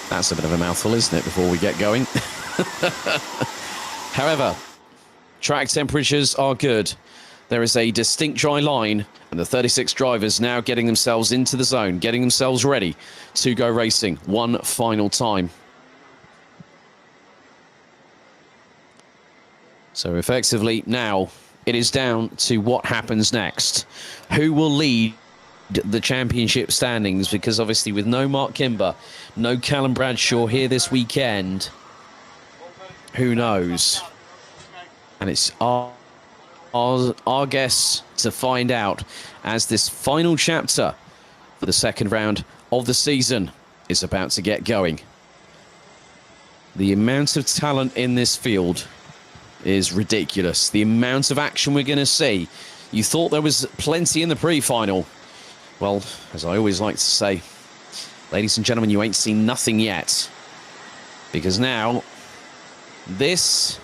Speaker 1: That's a bit of a mouthful, isn't it, before we get going? However, track temperatures are good. There is a distinct dry line, and the 36 drivers now getting themselves into the zone, getting themselves ready to go racing one final time. So effectively now it is down to what happens next. Who will lead the championship standings? Because obviously with no Mark Kimber, no Callum Bradshaw here this weekend, who knows? And it's our guess to find out as this final chapter for the second round of the season is about to get going. The amount of talent in this field is ridiculous. The amount of action we're going to see. You thought there was plenty in the pre-final. Well, as I always like to say, ladies and gentlemen, you ain't seen nothing yet. Because now, this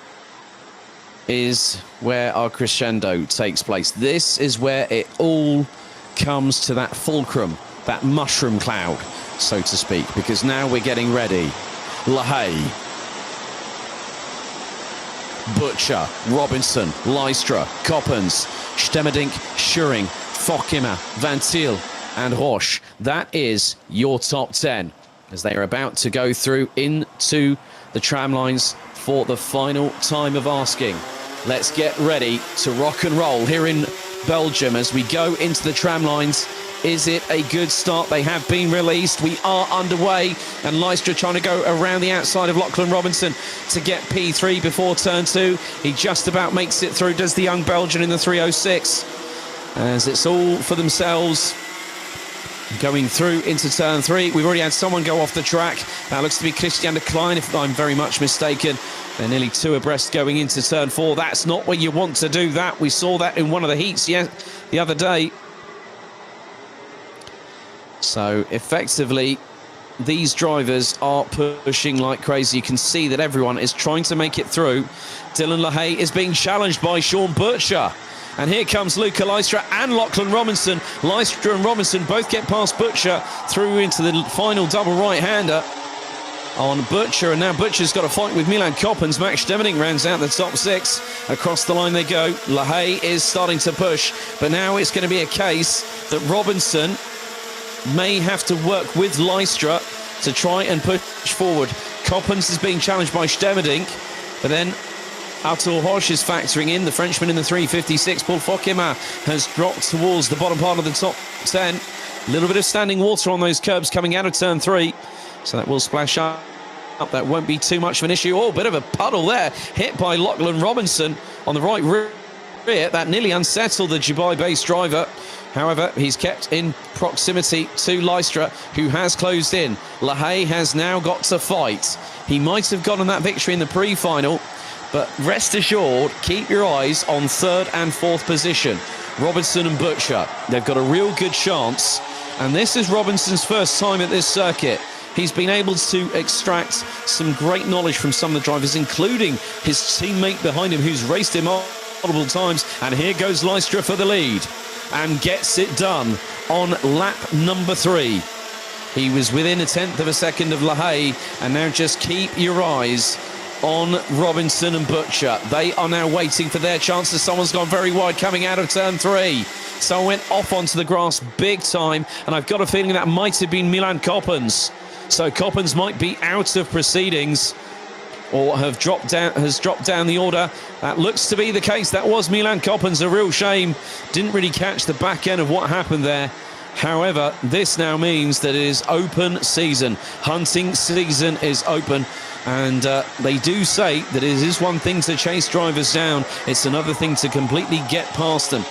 Speaker 1: is where our crescendo takes place. This is where it all comes to that fulcrum, that mushroom cloud, so to speak. Because now we're getting ready. LaHaye, Butcher, Robinson, Leistra, Coppens, Stemmerdink, Schuring, Fokkema, Van Thiel and Hosch. That is your top 10 as they are about to go through into the tram lines for the final time of asking. Let's get ready to rock and roll here in Belgium as we go into the tram lines. Is it a good start? They have been released. We are underway. And Leistra trying to go around the outside of Lachlan Robinson to get P3 before turn 2. He just about makes it through, does the young Belgian in the 306. As it's all for themselves. Going through into turn 3. We've already had someone go off the track. That looks to be Christian de Klein, if I'm very much mistaken. They're nearly 2 abreast going into turn 4. That's not where you want to do that. We saw that in one of the heats the other day. So effectively, these drivers are pushing like crazy. You can see that everyone is trying to make it through. Dylan LaHaye is being challenged by Sean Butcher. And here comes Luca Leistra and Lachlan Robinson. Leistra and Robinson both get past Butcher through into the final double right-hander on Butcher. And now Butcher's got a fight with Milan Coppens. Max Stemmerdink rounds out the top 6. Across the line they go. LaHaye is starting to push. But now it's going to be a case that Robinson may have to work with Leistra to try and push forward. Coppens is being challenged by Stemmerdink, but then Arthur Hosch is factoring in. The Frenchman in the 356, Paul Fokkema, has dropped towards the bottom part of the top 10. A little bit of standing water on those curbs coming out of turn 3, so that will splash up. That won't be too much of an issue. Oh, bit of a puddle there, hit by Lachlan Robinson on the right rear. That nearly unsettled the Dubai-based driver. However, he's kept in proximity to Leistra, who has closed in. LaHaye has now got to fight. He might have gotten that victory in the pre-final, But rest assured, keep your eyes on 3rd and 4th position. Robinson and Butcher. They've got a real good chance. And this is Robinson's first time at this circuit. He's been able to extract some great knowledge from some of the drivers, including his teammate behind him, who's raced him multiple times. And here goes Lystra for the lead and gets it done on lap number 3. He was within 1/10 of a second of LaHaye, and now just keep your eyes on Robinson and Butcher. They are now waiting for their chances. Someone's gone very wide coming out of turn 3. Someone went off onto the grass big time, and I've got a feeling that might have been Milan Coppens. So Coppens might be out of proceedings, or has dropped down the order. That looks to be the case. That was Milan Coppens. A real shame. Didn't really catch the back end of what happened there. However, this now means that it is open season. Hunting season is open. And they do say that it is one thing to chase drivers down. It's another thing to completely get past them.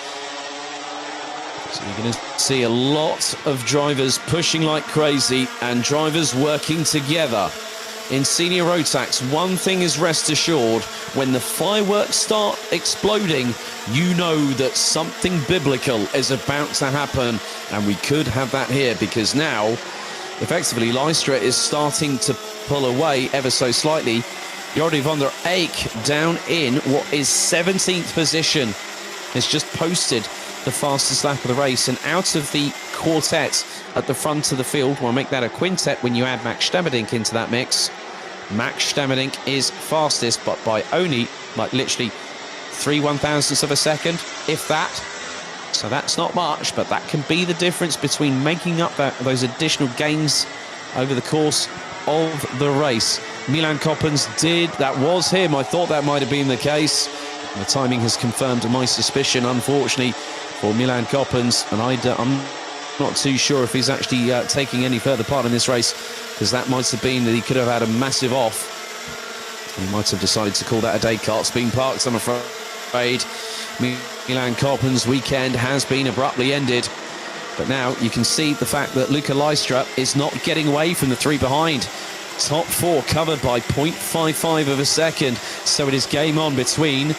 Speaker 1: So you're going to see a lot of drivers pushing like crazy and drivers working together. In senior Rotax, one thing is rest assured, when the fireworks start exploding, you know that something biblical is about to happen, and we could have that here, because now, effectively, Lystra is starting to pull away ever so slightly. Jordi van der Eyck down in what is 17th position has just posted the fastest lap of the race, and out of the quartet at the front of the field, we'll make that a quintet when you add Max Stemmerdink into that mix. Max Stemmerdink is fastest, but by only, like, literally 3/1000ths of a second, if that. So that's not much, but that can be the difference between making up those additional gains over the course of the race. Milan Coppens that was him. I thought that might have been the case. The timing has confirmed my suspicion, unfortunately, for Milan Coppens, and I'm not too sure if he's actually taking any further part in this race, because that might have been that he could have had a massive off. He might have decided to call that a day. Cart's been parked, I'm afraid. Milan Coppens' weekend has been abruptly ended. But now you can see the fact that Luca Lystra is not getting away from the 3 behind. Top 4 covered by 0.55 of a second. So it is game on between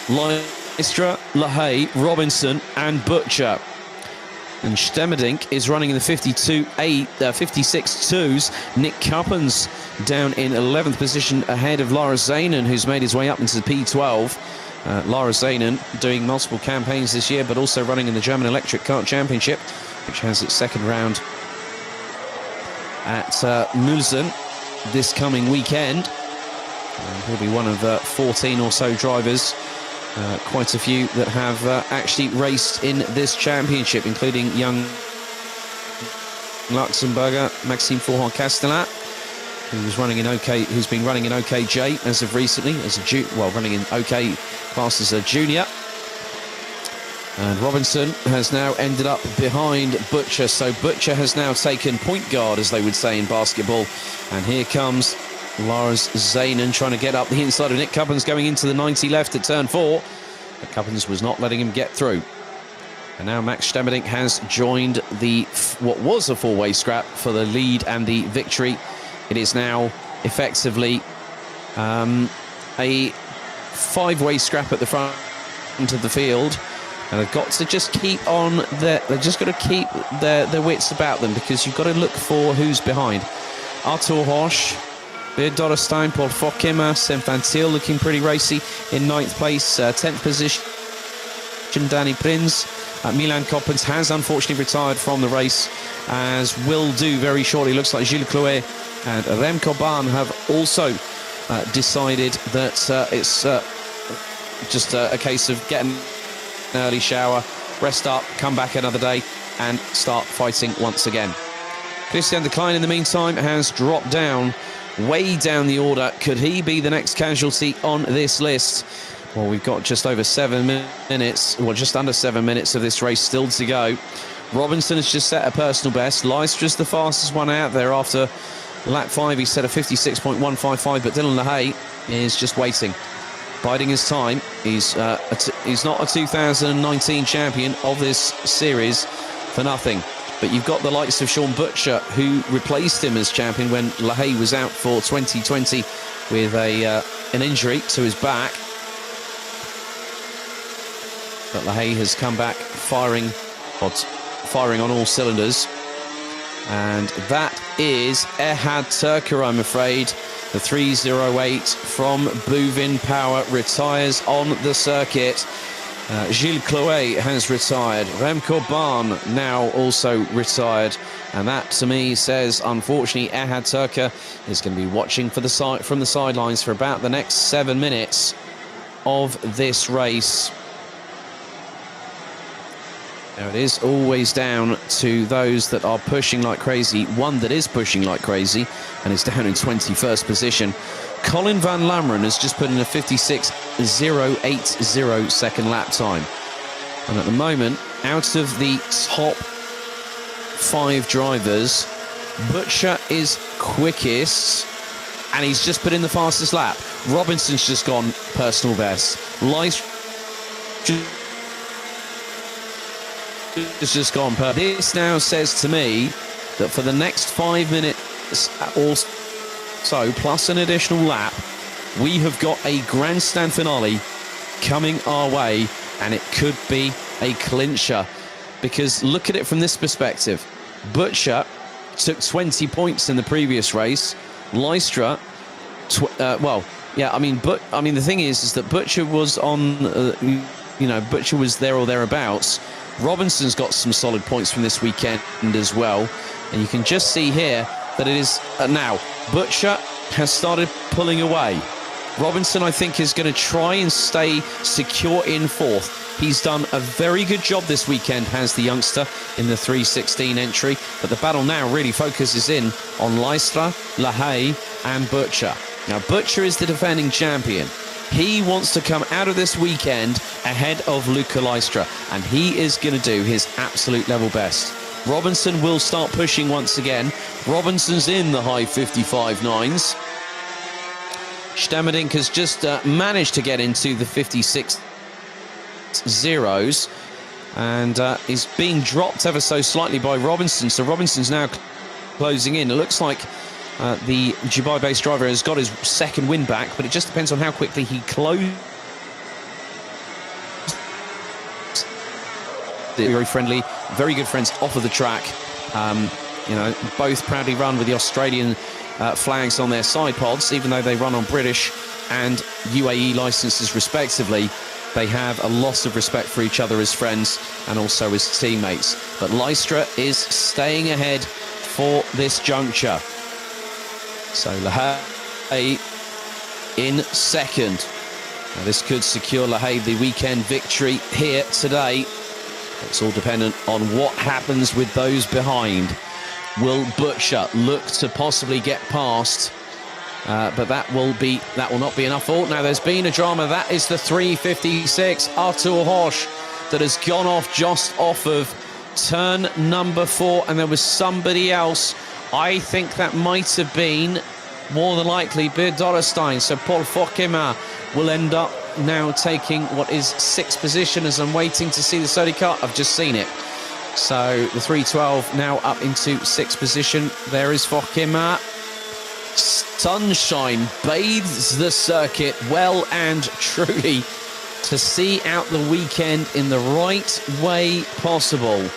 Speaker 1: Lystra, LaHaye, Robinson and Butcher. And Stemmerdink is running in the 56.2s. Nick Coppens down in 11th position ahead of Lara Zanen, who's made his way up into the P12. Lara Zanen doing multiple campaigns this year, but also running in the German Electric Kart Championship, which has its second round at Mulsen this coming weekend. And he'll be one of 14 or so drivers, quite a few that have actually raced in this championship, including young Luxembourger Maxime Forhon-Castellat, who's been running in OKJ as of recently, running in OK class as a junior. And Robinson has now ended up behind Butcher, so Butcher has now taken point guard, as they would say in basketball. And here comes Lars Zanen trying to get up the inside of Nick Coppens, going into the 90 left at turn 4. But Coppens was not letting him get through. And now Max Stemmerdink has joined what was a 4-way scrap for the lead and the victory. It is now effectively a 5-way scrap at the front of the field. And they've got to just keep on they've just got to keep their wits about them, because you've got to look for who's behind. Arthur Horsch, Beard Dorrestein, Paul Fokkema, Senfantil looking pretty racy in 9th place. 10th position, Danny Prins. Milan Coppens has unfortunately retired from the race, as will do very shortly. Looks like Gilles Clouet and Remco Bahn have also decided that it's just a case of getting an early shower, rest up, come back another day and start fighting once again. Christian de Klein in the meantime has dropped down, way down the order. Could he be the next casualty on this list? Well, we've got just over 7 minutes, well, just under 7 minutes of this race still to go. Robinson has just set a personal best. Lystra's the fastest one out there after lap 5. He set a 56.155, but Dylan LaHaye is just waiting, biding his time. He's not a 2019 champion of this series for nothing. But you've got the likes of Sean Butcher, who replaced him as champion when LaHaye was out for 2020 with an injury to his back. But LaHaye has come back firing on all cylinders. And that is Ehad Turker, I'm afraid. The 308 from Bouvin Power retires on the circuit. Gilles Clouet has retired. Remco Bahn now also retired. And that, to me, says, unfortunately, Ehad Turker is going to be watching from the sidelines for about the next 7 minutes of this race. Now, it is always down to those that are pushing like crazy. One that is pushing like crazy and is down in 21st position. Colin van Lammeren has just put in a 56.080 second lap time. And at the moment, out of the top 5 drivers, Butcher is quickest, and he's just put in the fastest lap. Robinson's just gone personal best. It's just gone per. This now says to me that for the next 5 minutes or so, plus an additional lap, we have got a grandstand finale coming our way, and it could be a clincher. Because look at it from this perspective. Butcher took 20 points in the previous race. Lystra, the thing is that Butcher was on, Butcher was there or thereabouts. Robinson's got some solid points from this weekend as well. And you can just see here that it is now. Butcher has started pulling away. Robinson, I think, is going to try and stay secure in 4th. He's done a very good job this weekend, has the youngster, in the 3:16 entry. But the battle now really focuses in on Lystra, LaHaye and Butcher. Now, Butcher is the defending champion. He wants to come out of this weekend ahead of Luca Lystra, and he is going to do his absolute level best. Robinson will start pushing once again. Robinson's in the high 55.9s. Stamerdink has just managed to get into the 56.0s and is being dropped ever so slightly by Robinson. So Robinson's now closing in. It looks like the Dubai-based driver has got his second win back, but it just depends on how quickly he closes. Very friendly, very good friends off of the track. Both proudly run with the Australian flags on their side pods, even though they run on British and UAE licenses respectively. They have a lot of respect for each other as friends and also as teammates. But Lystra is staying ahead for this juncture. So LaHaye in second. Now this could secure LaHaye the weekend victory here today. It's all dependent on what happens with those behind. Will Butcher look to possibly get past? But that will not be enough. Oh, now there's been a drama. That is the 356 Artur Hosch that has gone off just off of turn number 4, and there was somebody else. I think that might have been, more than likely, Beer Dorrestein. So Paul Fokema will end up now taking what is 6th position, as I'm waiting to see the safety car. I've just seen it. So the 312 now up into 6th position. There is Fokema. Sunshine bathes the circuit well and truly to see out the weekend in the right way possible.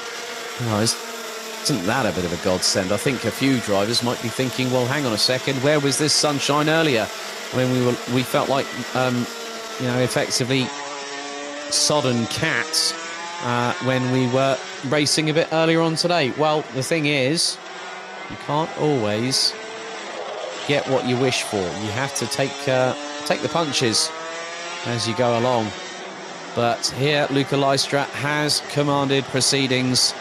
Speaker 1: Oh, isn't that a bit of a godsend? I think a few drivers might be thinking, well, hang on a second, where was this sunshine earlier when we felt like effectively sodden cats when we were racing a bit earlier on today? Well, the thing is, you can't always get what you wish for. You have to take the punches as you go along. But here, Luca Lystra has commanded proceedings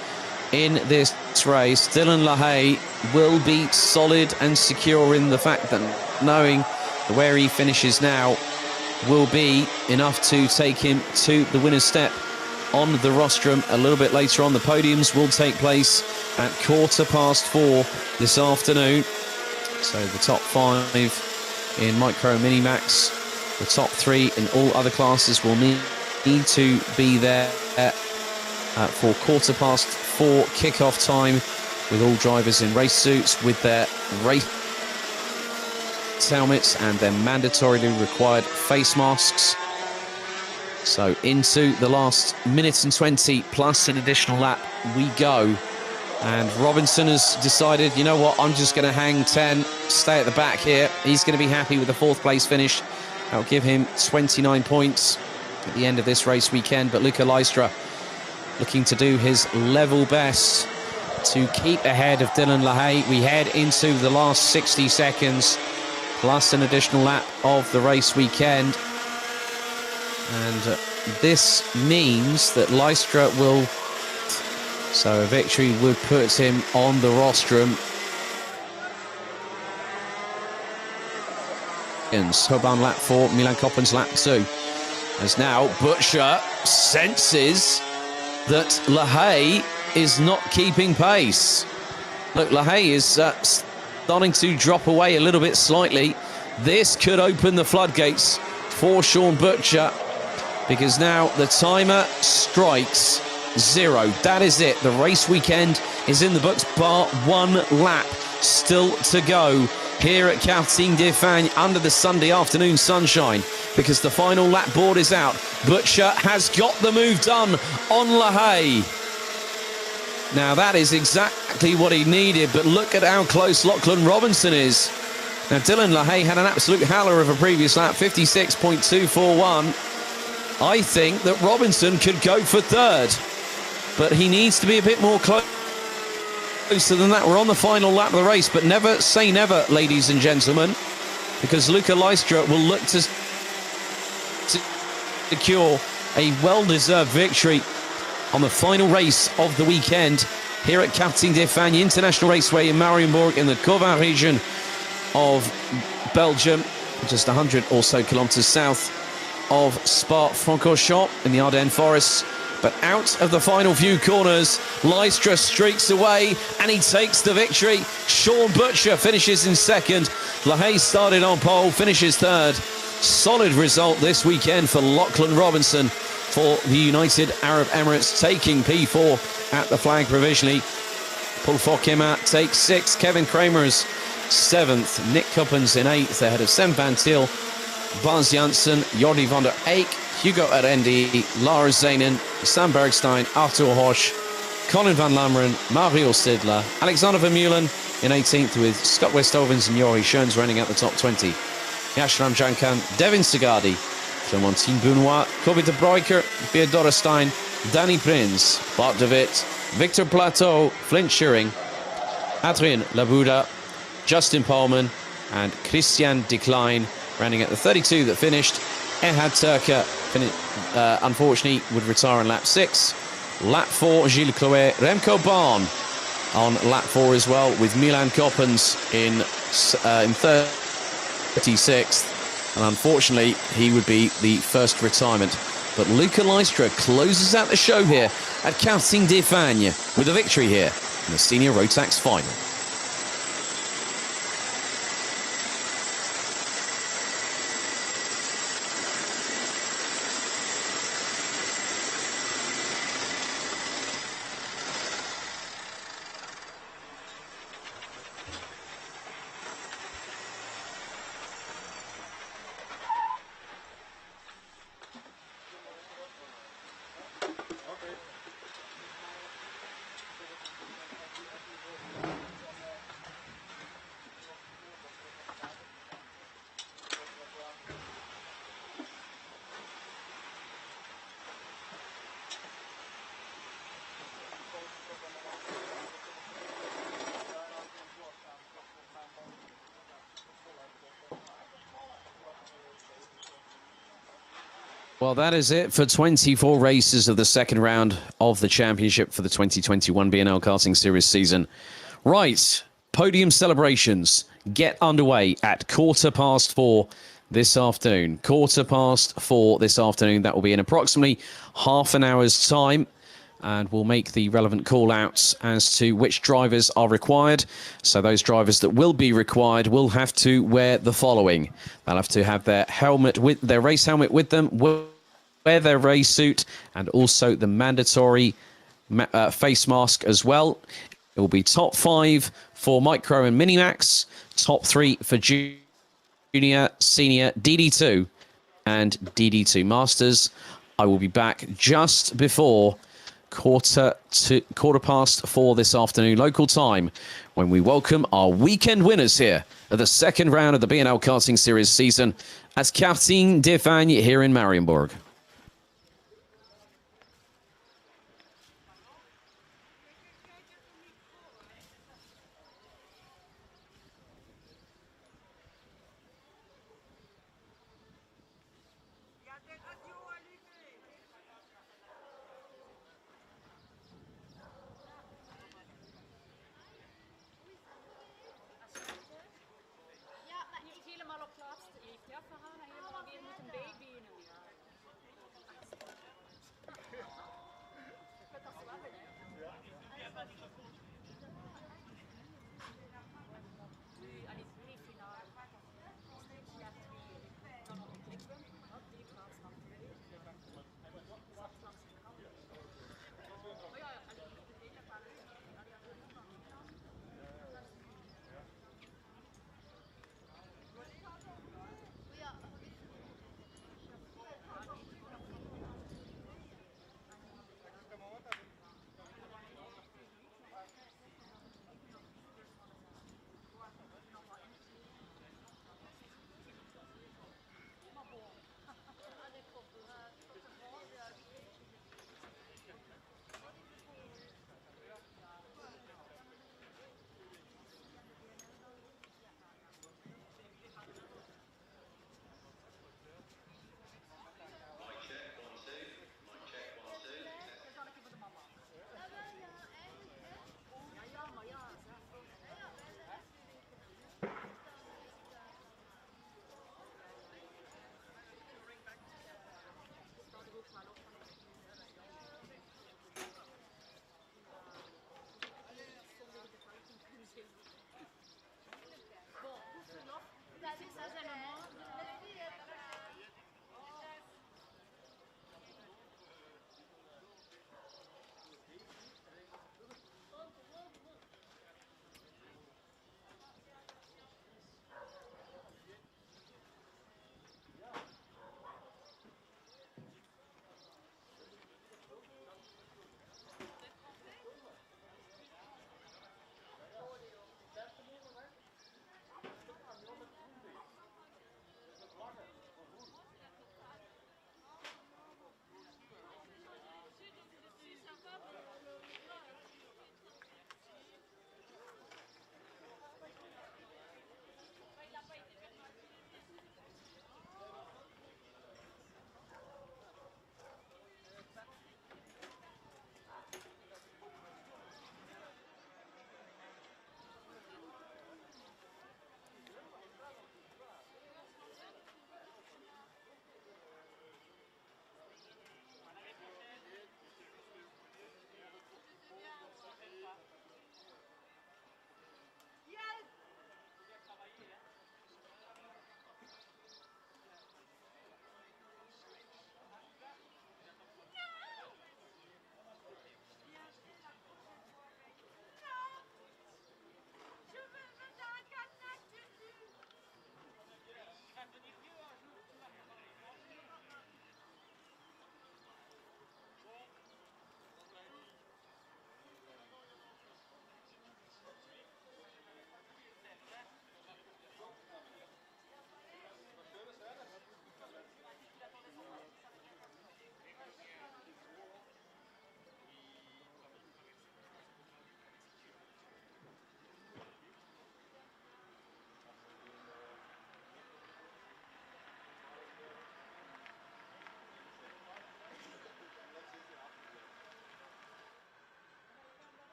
Speaker 1: in this race. Dylan LaHaye will be solid and secure in the fact that knowing where he finishes now will be enough to take him to the winner's step on the rostrum a little bit later on. The podiums will take place at 4:15 this afternoon. So the top 5 in Micro Minimax, the top 3 in all other classes will need to be there for 4:15 kickoff time, with all drivers in race suits with their race helmets and their mandatorily required face masks. So into the last minute and 20 plus an additional lap we go. And Robinson has decided, you know what, I'm just going to hang 10, stay at the back here. He's going to be happy with the 4th place finish. That'll give him 29 points at the end of this race weekend. But Luca Lystra looking to do his level best to keep ahead of Dylan LaHaye. We head into the last 60 seconds plus an additional lap of the race weekend. And this means that Lystra will... So a victory would put him on the rostrum. Hoban lap 4, Milan Koppens lap 2. As now Butcher senses that LaHaye is not keeping pace. Look, LaHaye is starting to drop away a little bit slightly. This could open the floodgates for Sean Butcher, because now the timer strikes 0. That is it. The race weekend is in the books, bar 1 lap still to go here at Karting d'Espagne under the Sunday afternoon sunshine, because the final lap board is out. Butcher has got the move done on LaHaye. Now that is exactly what he needed, but look at how close Lachlan Robinson is. Now Dylan LaHaye had an absolute howler of a previous lap, 56.241. I think that Robinson could go for 3rd. But he needs to be a bit more closer than that. We're on the final lap of the race, but never say never, ladies and gentlemen, because Luca Lystra will look to secure a well-deserved victory on the final race of the weekend here at Karting d'Espagne International Raceway in Mariembourg in the Corvan region of Belgium, just 100 or so kilometres south of Spa-Francorchamps in the Ardennes forests. But out of the final few corners, Lystra streaks away and he takes the victory. Sean Butcher finishes in 2nd. LaHaye started on pole, finishes 3rd. Solid result this weekend for Lachlan Robinson for the United Arab Emirates, taking P4 at the flag provisionally. Paul Fokema takes 6th. Kevin Kramer's 7th. Nick Coppens in 8th ahead of Sam Van Til, Bas Janssen, Jordi van der Eyck, Hugo Arendi, Lars Zanen, Sam Bergstein, Arthur Hosch, Colin van Lammeren, Mario Sidler, Alexander Vermeulen in 18th, with Scott Westovens and Jori Schoens running out the top 20. Yashram Jankan, Devin Segadi, Clementine Benoit, Kobe de Bruyker, Beer Dorrestein, Danny Prinz, Bart de Witt, Victor Plateau, Flint Schuring, Adrien Labuda, Justin Paulman, and Christian Decline running at the 32 that finished. Ehad Turka, unfortunately, would retire on lap 6. Lap 4, Gilles Clouet, Remco Bahn on lap 4 as well, with Milan Koppens in 36th. And unfortunately, he would be the first retirement. But Luca Lystra closes out the show here at Karting d'Espagne with a victory here in the Senior Rotax final. Well, that is it for 24 races of the second round of the championship for the 2021 BNL Karting Series season. Right, podium celebrations get underway at 4:15 this afternoon. 4:15 this afternoon. That will be in approximately half an hour's time. And we'll make the relevant call-outs as to which drivers are required. So those drivers that will be required will have to wear the following. They'll have to have their helmet with their race helmet with them, wear their race suit, and also the mandatory face mask as well. It will be top 5 for Micro and Minimax, top 3 for Junior, Senior, DD2 and DD2 Masters. I will be back just before quarter past 4 this afternoon local time when we welcome our weekend winners here at the second round of the BNL Karting Series season at Karting d'Espagne here in Mariembourg.
Speaker 2: Il y a des radios allumées.
Speaker 4: Ja, maar niet helemaal op plaats ligt. Ja, we gaan helemaal weer moeten bijbenen. Ja.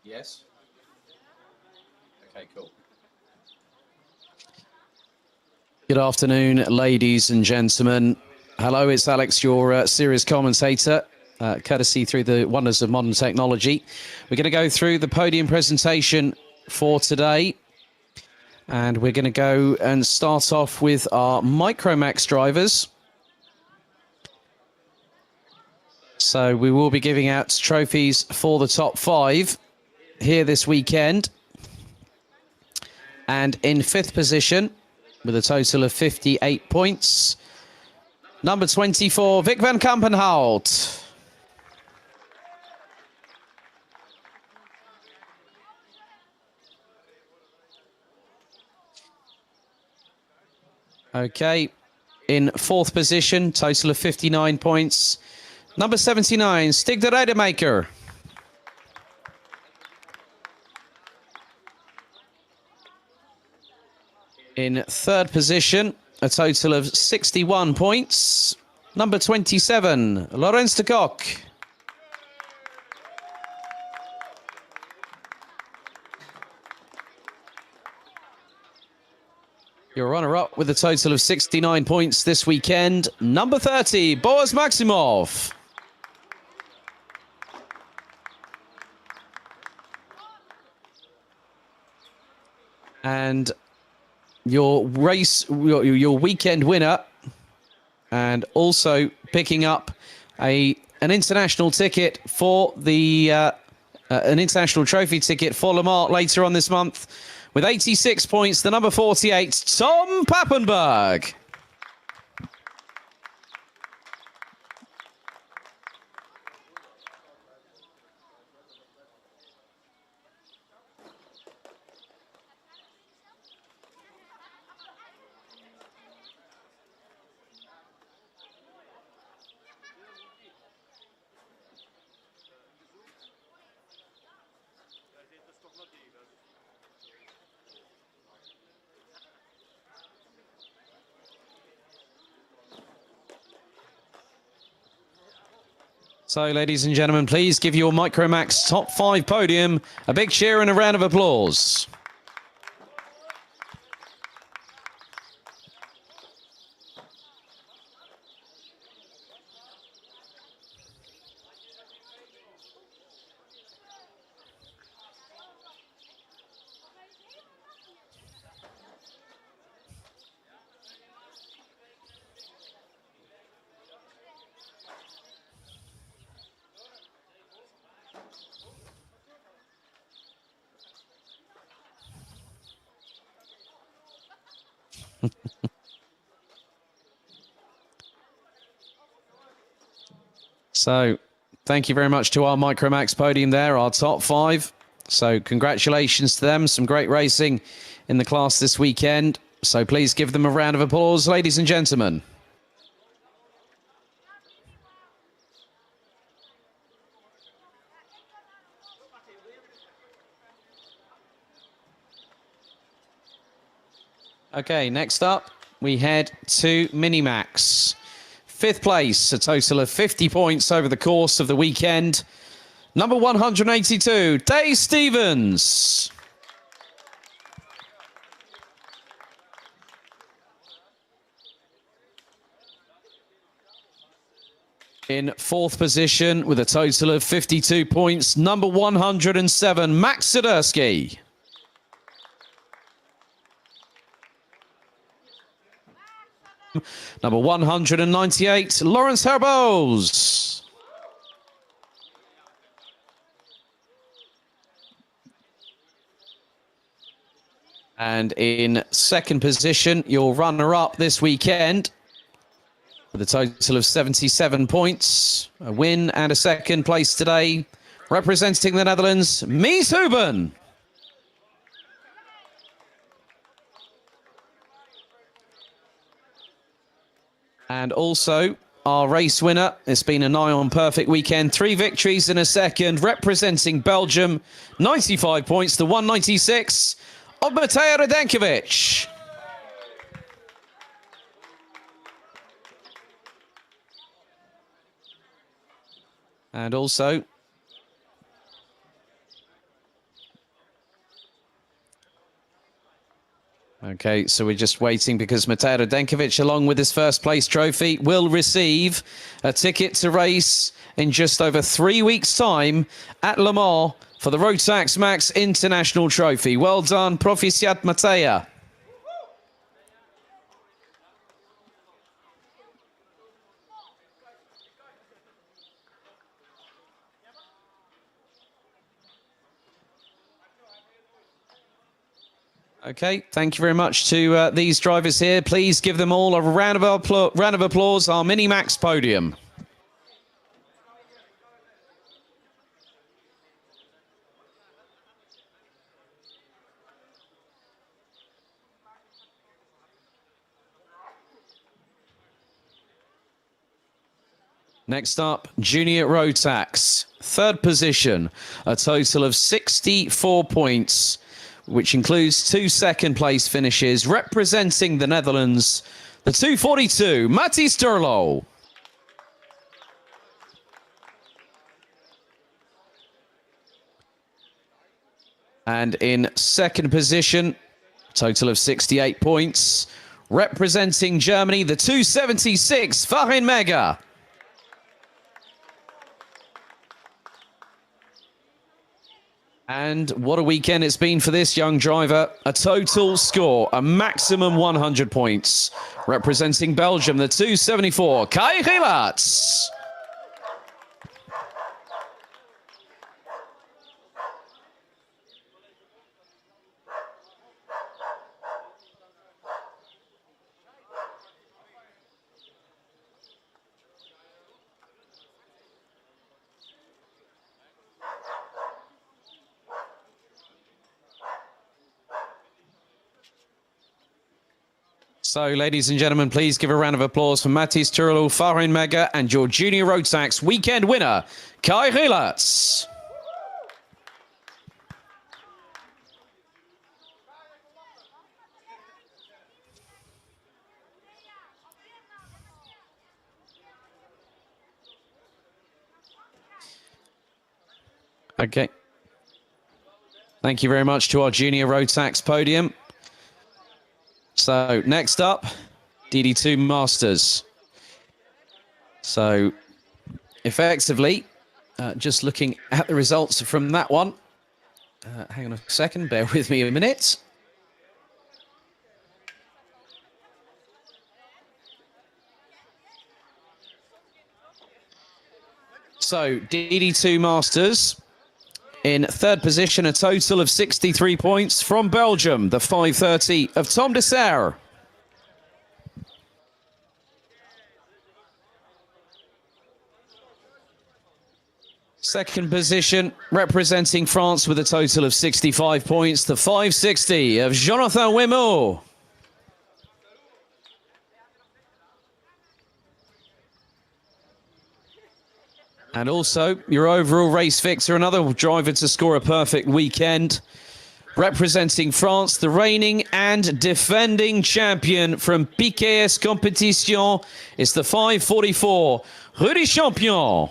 Speaker 1: Yes. Okay, cool. Good afternoon, ladies and gentlemen. Hello, it's Alex, your series commentator, courtesy through the wonders of modern technology. We're going to go through the podium presentation for today. And we're going to go and start off with our Micromax drivers. So we will be giving out trophies for the top 5 here this weekend. And in 5th position, with a total of 58 points, number 24, Vic van Kampenhout. Okay, in 4th position, total of 59 points, number 79, Stig de Rademaker. In 3rd position, a total of 61 points, number 27, Laurens de Kock. Your runner-up with a total of 69 points this weekend, number 30, Boris Maximov. And your weekend winner, and also picking up an international ticket for the an international trophy ticket for Le Mans later on this month, with 86 points, the number 48, Tom Pappenberg. So, ladies and gentlemen, please give your Micromax top 5 podium a big cheer and a round of applause. So, thank you very much to our Micromax podium there, our top 5. So, congratulations to them. Some great racing in the class this weekend. So, please give them a round of applause, ladies and gentlemen. Okay, next up, we head to Minimax. 5th place, a total of 50 points over the course of the weekend. Number 182, Dave Stevens. In 4th position, with a total of 52 points, number 107, Max Sidursky. Number 198, Lawrence Herbos. And in 2nd position, your runner-up this weekend, with a total of 77 points, a win and a 2nd place today, representing the Netherlands, Mies Huben. And also, our race winner, it's been a nigh-on-perfect weekend. 3 victories in a 2nd, representing Belgium. 95 points to 196 of Matej Radenkovic. And also, Okay, so we're just waiting because Mateo Denkovic, along with his first place trophy, will receive a ticket to race in just over 3 weeks' time at Le Mans for the Rotax Max International Trophy. Well done, Proficiat Mateo. Okay, thank you very much to these drivers here. Please give them all a round of applause, our Mini-Max podium. Next up, Junior Rotax. Third position, a total of 64 points, which includes 2 second-place finishes, representing the Netherlands, the 242, Matti Sturlo. And in second position, total of 68 points, representing Germany, the 276, Farin Mega. And what a weekend it's been for this young driver. A total score, a maximum 100 points. Representing Belgium, the 274, Kai Gielaerts. So, ladies and gentlemen, please give a round of applause for Matthias Turlo, Farin Mega, and your Junior Road Tax weekend winner, Kai Gielaerts. Okay. Thank you very much to our Junior Road Tax podium. So, next up, DD2 Masters. So, effectively, just looking at the results from that one. Hang on a second, bear with me a minute. So, DD2 Masters. In third position, a total of 63 points from Belgium, the 530 of Tom de Serre. Second position, representing France with a total of 65 points, the 560 of Jonathan Wimaux. And also, your overall race victor, another driver to score a perfect weekend. Representing France, the reigning and defending champion from PKS Competition, is the 544, Rudy Champion.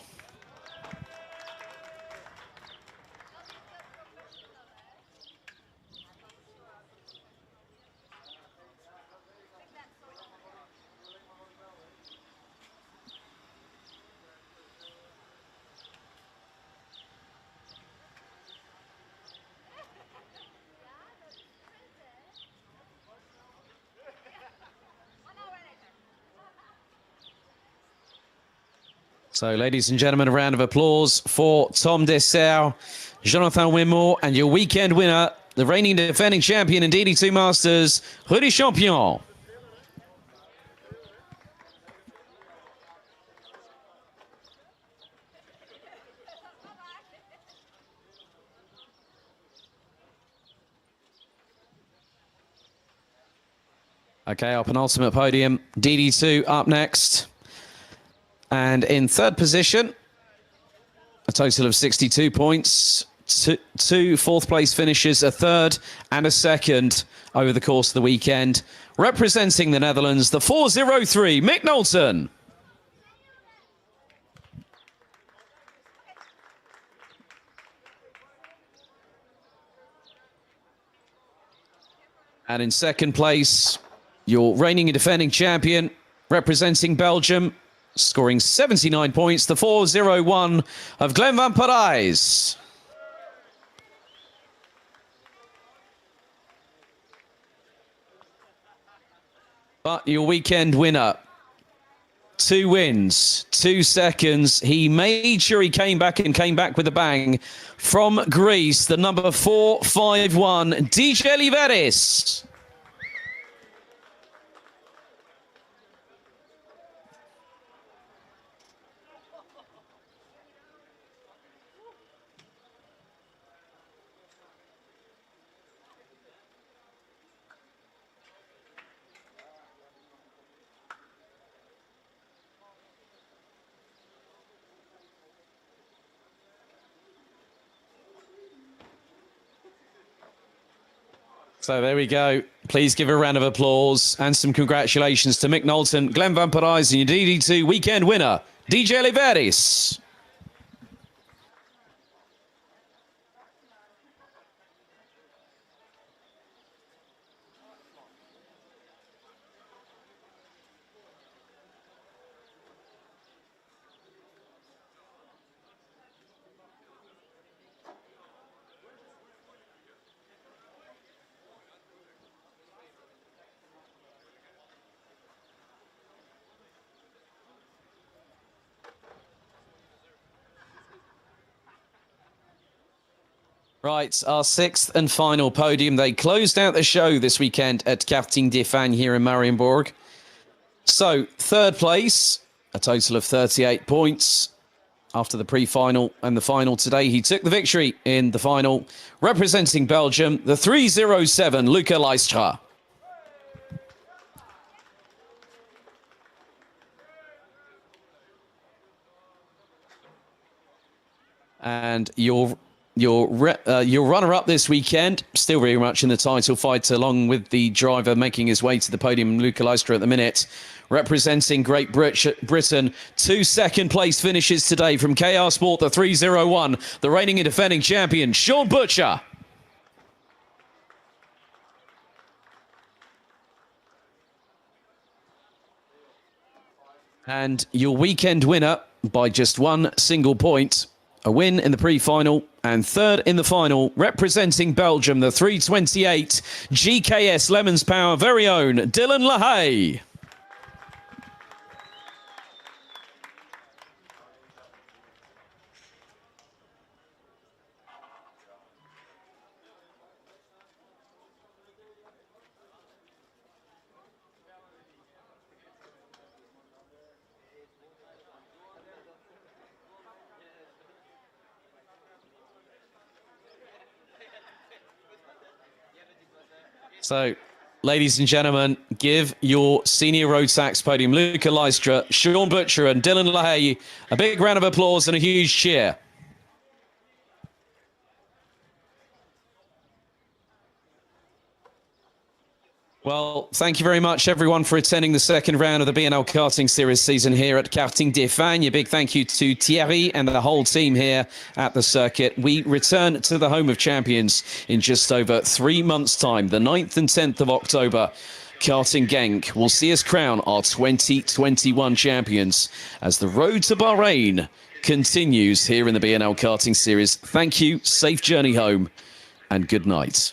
Speaker 1: So, ladies and gentlemen, a round of applause for Tom de Serre, Jonathan Wimaux, and your weekend winner, the reigning defending champion in DD2 Masters, Rudy Champion. Okay, our penultimate podium, DD2 up next. And in third position, a total of 62 points, two fourth place finishes, a third and a second over the course of the weekend. Representing the Netherlands, the 403, Mick Knowlton. And in second place, your reigning and defending champion, representing Belgium, scoring 79 points, the 401 of Glenn van Parijs. But your weekend winner, 2 wins, 2 seconds. He made sure he came back with a bang. From Greece, the number 451, DJ Liveris. So there we go. Please give a round of applause and some congratulations to Mick Knowlton, Glenn van Parijs, and your DD2 weekend winner, DJ Liveris. Right, our 6th and final podium. They closed out the show this weekend at Karting des Fagnes here in Mariembourg. So, 3rd place, a total of 38 points after the pre-final and the final today. He took the victory in the final, representing Belgium, the 307, Luca Leistra. And your runner-up this weekend, still very much in the title fight, along with the driver making his way to the podium, Luca Leistra at the minute, representing Great Britain. 2 second-place finishes today from KR Sport, the 301, the reigning and defending champion, Sean Butcher. And your weekend winner by just 1 single point. A win in the pre-final and 3rd in the final, representing Belgium, the 328 GKS Lemons Power very own Dylan LaHaye. So, ladies and gentlemen, give your senior road tax podium, Luca Leistra, Sean Butcher and Dylan LaHaye, a big round of applause and a huge cheer. Well, thank you very much, everyone, for attending the 2nd round of the BNL Karting Series season here at Karting des Fagnes. A big thank you to Thierry and the whole team here at the circuit. We return to the home of champions in just over 3 months' time, the 9th and 10th of October. Karting Genk will see us crown our 2021 champions as the road to Bahrain continues here in the BNL Karting Series. Thank you, safe journey home, and good night.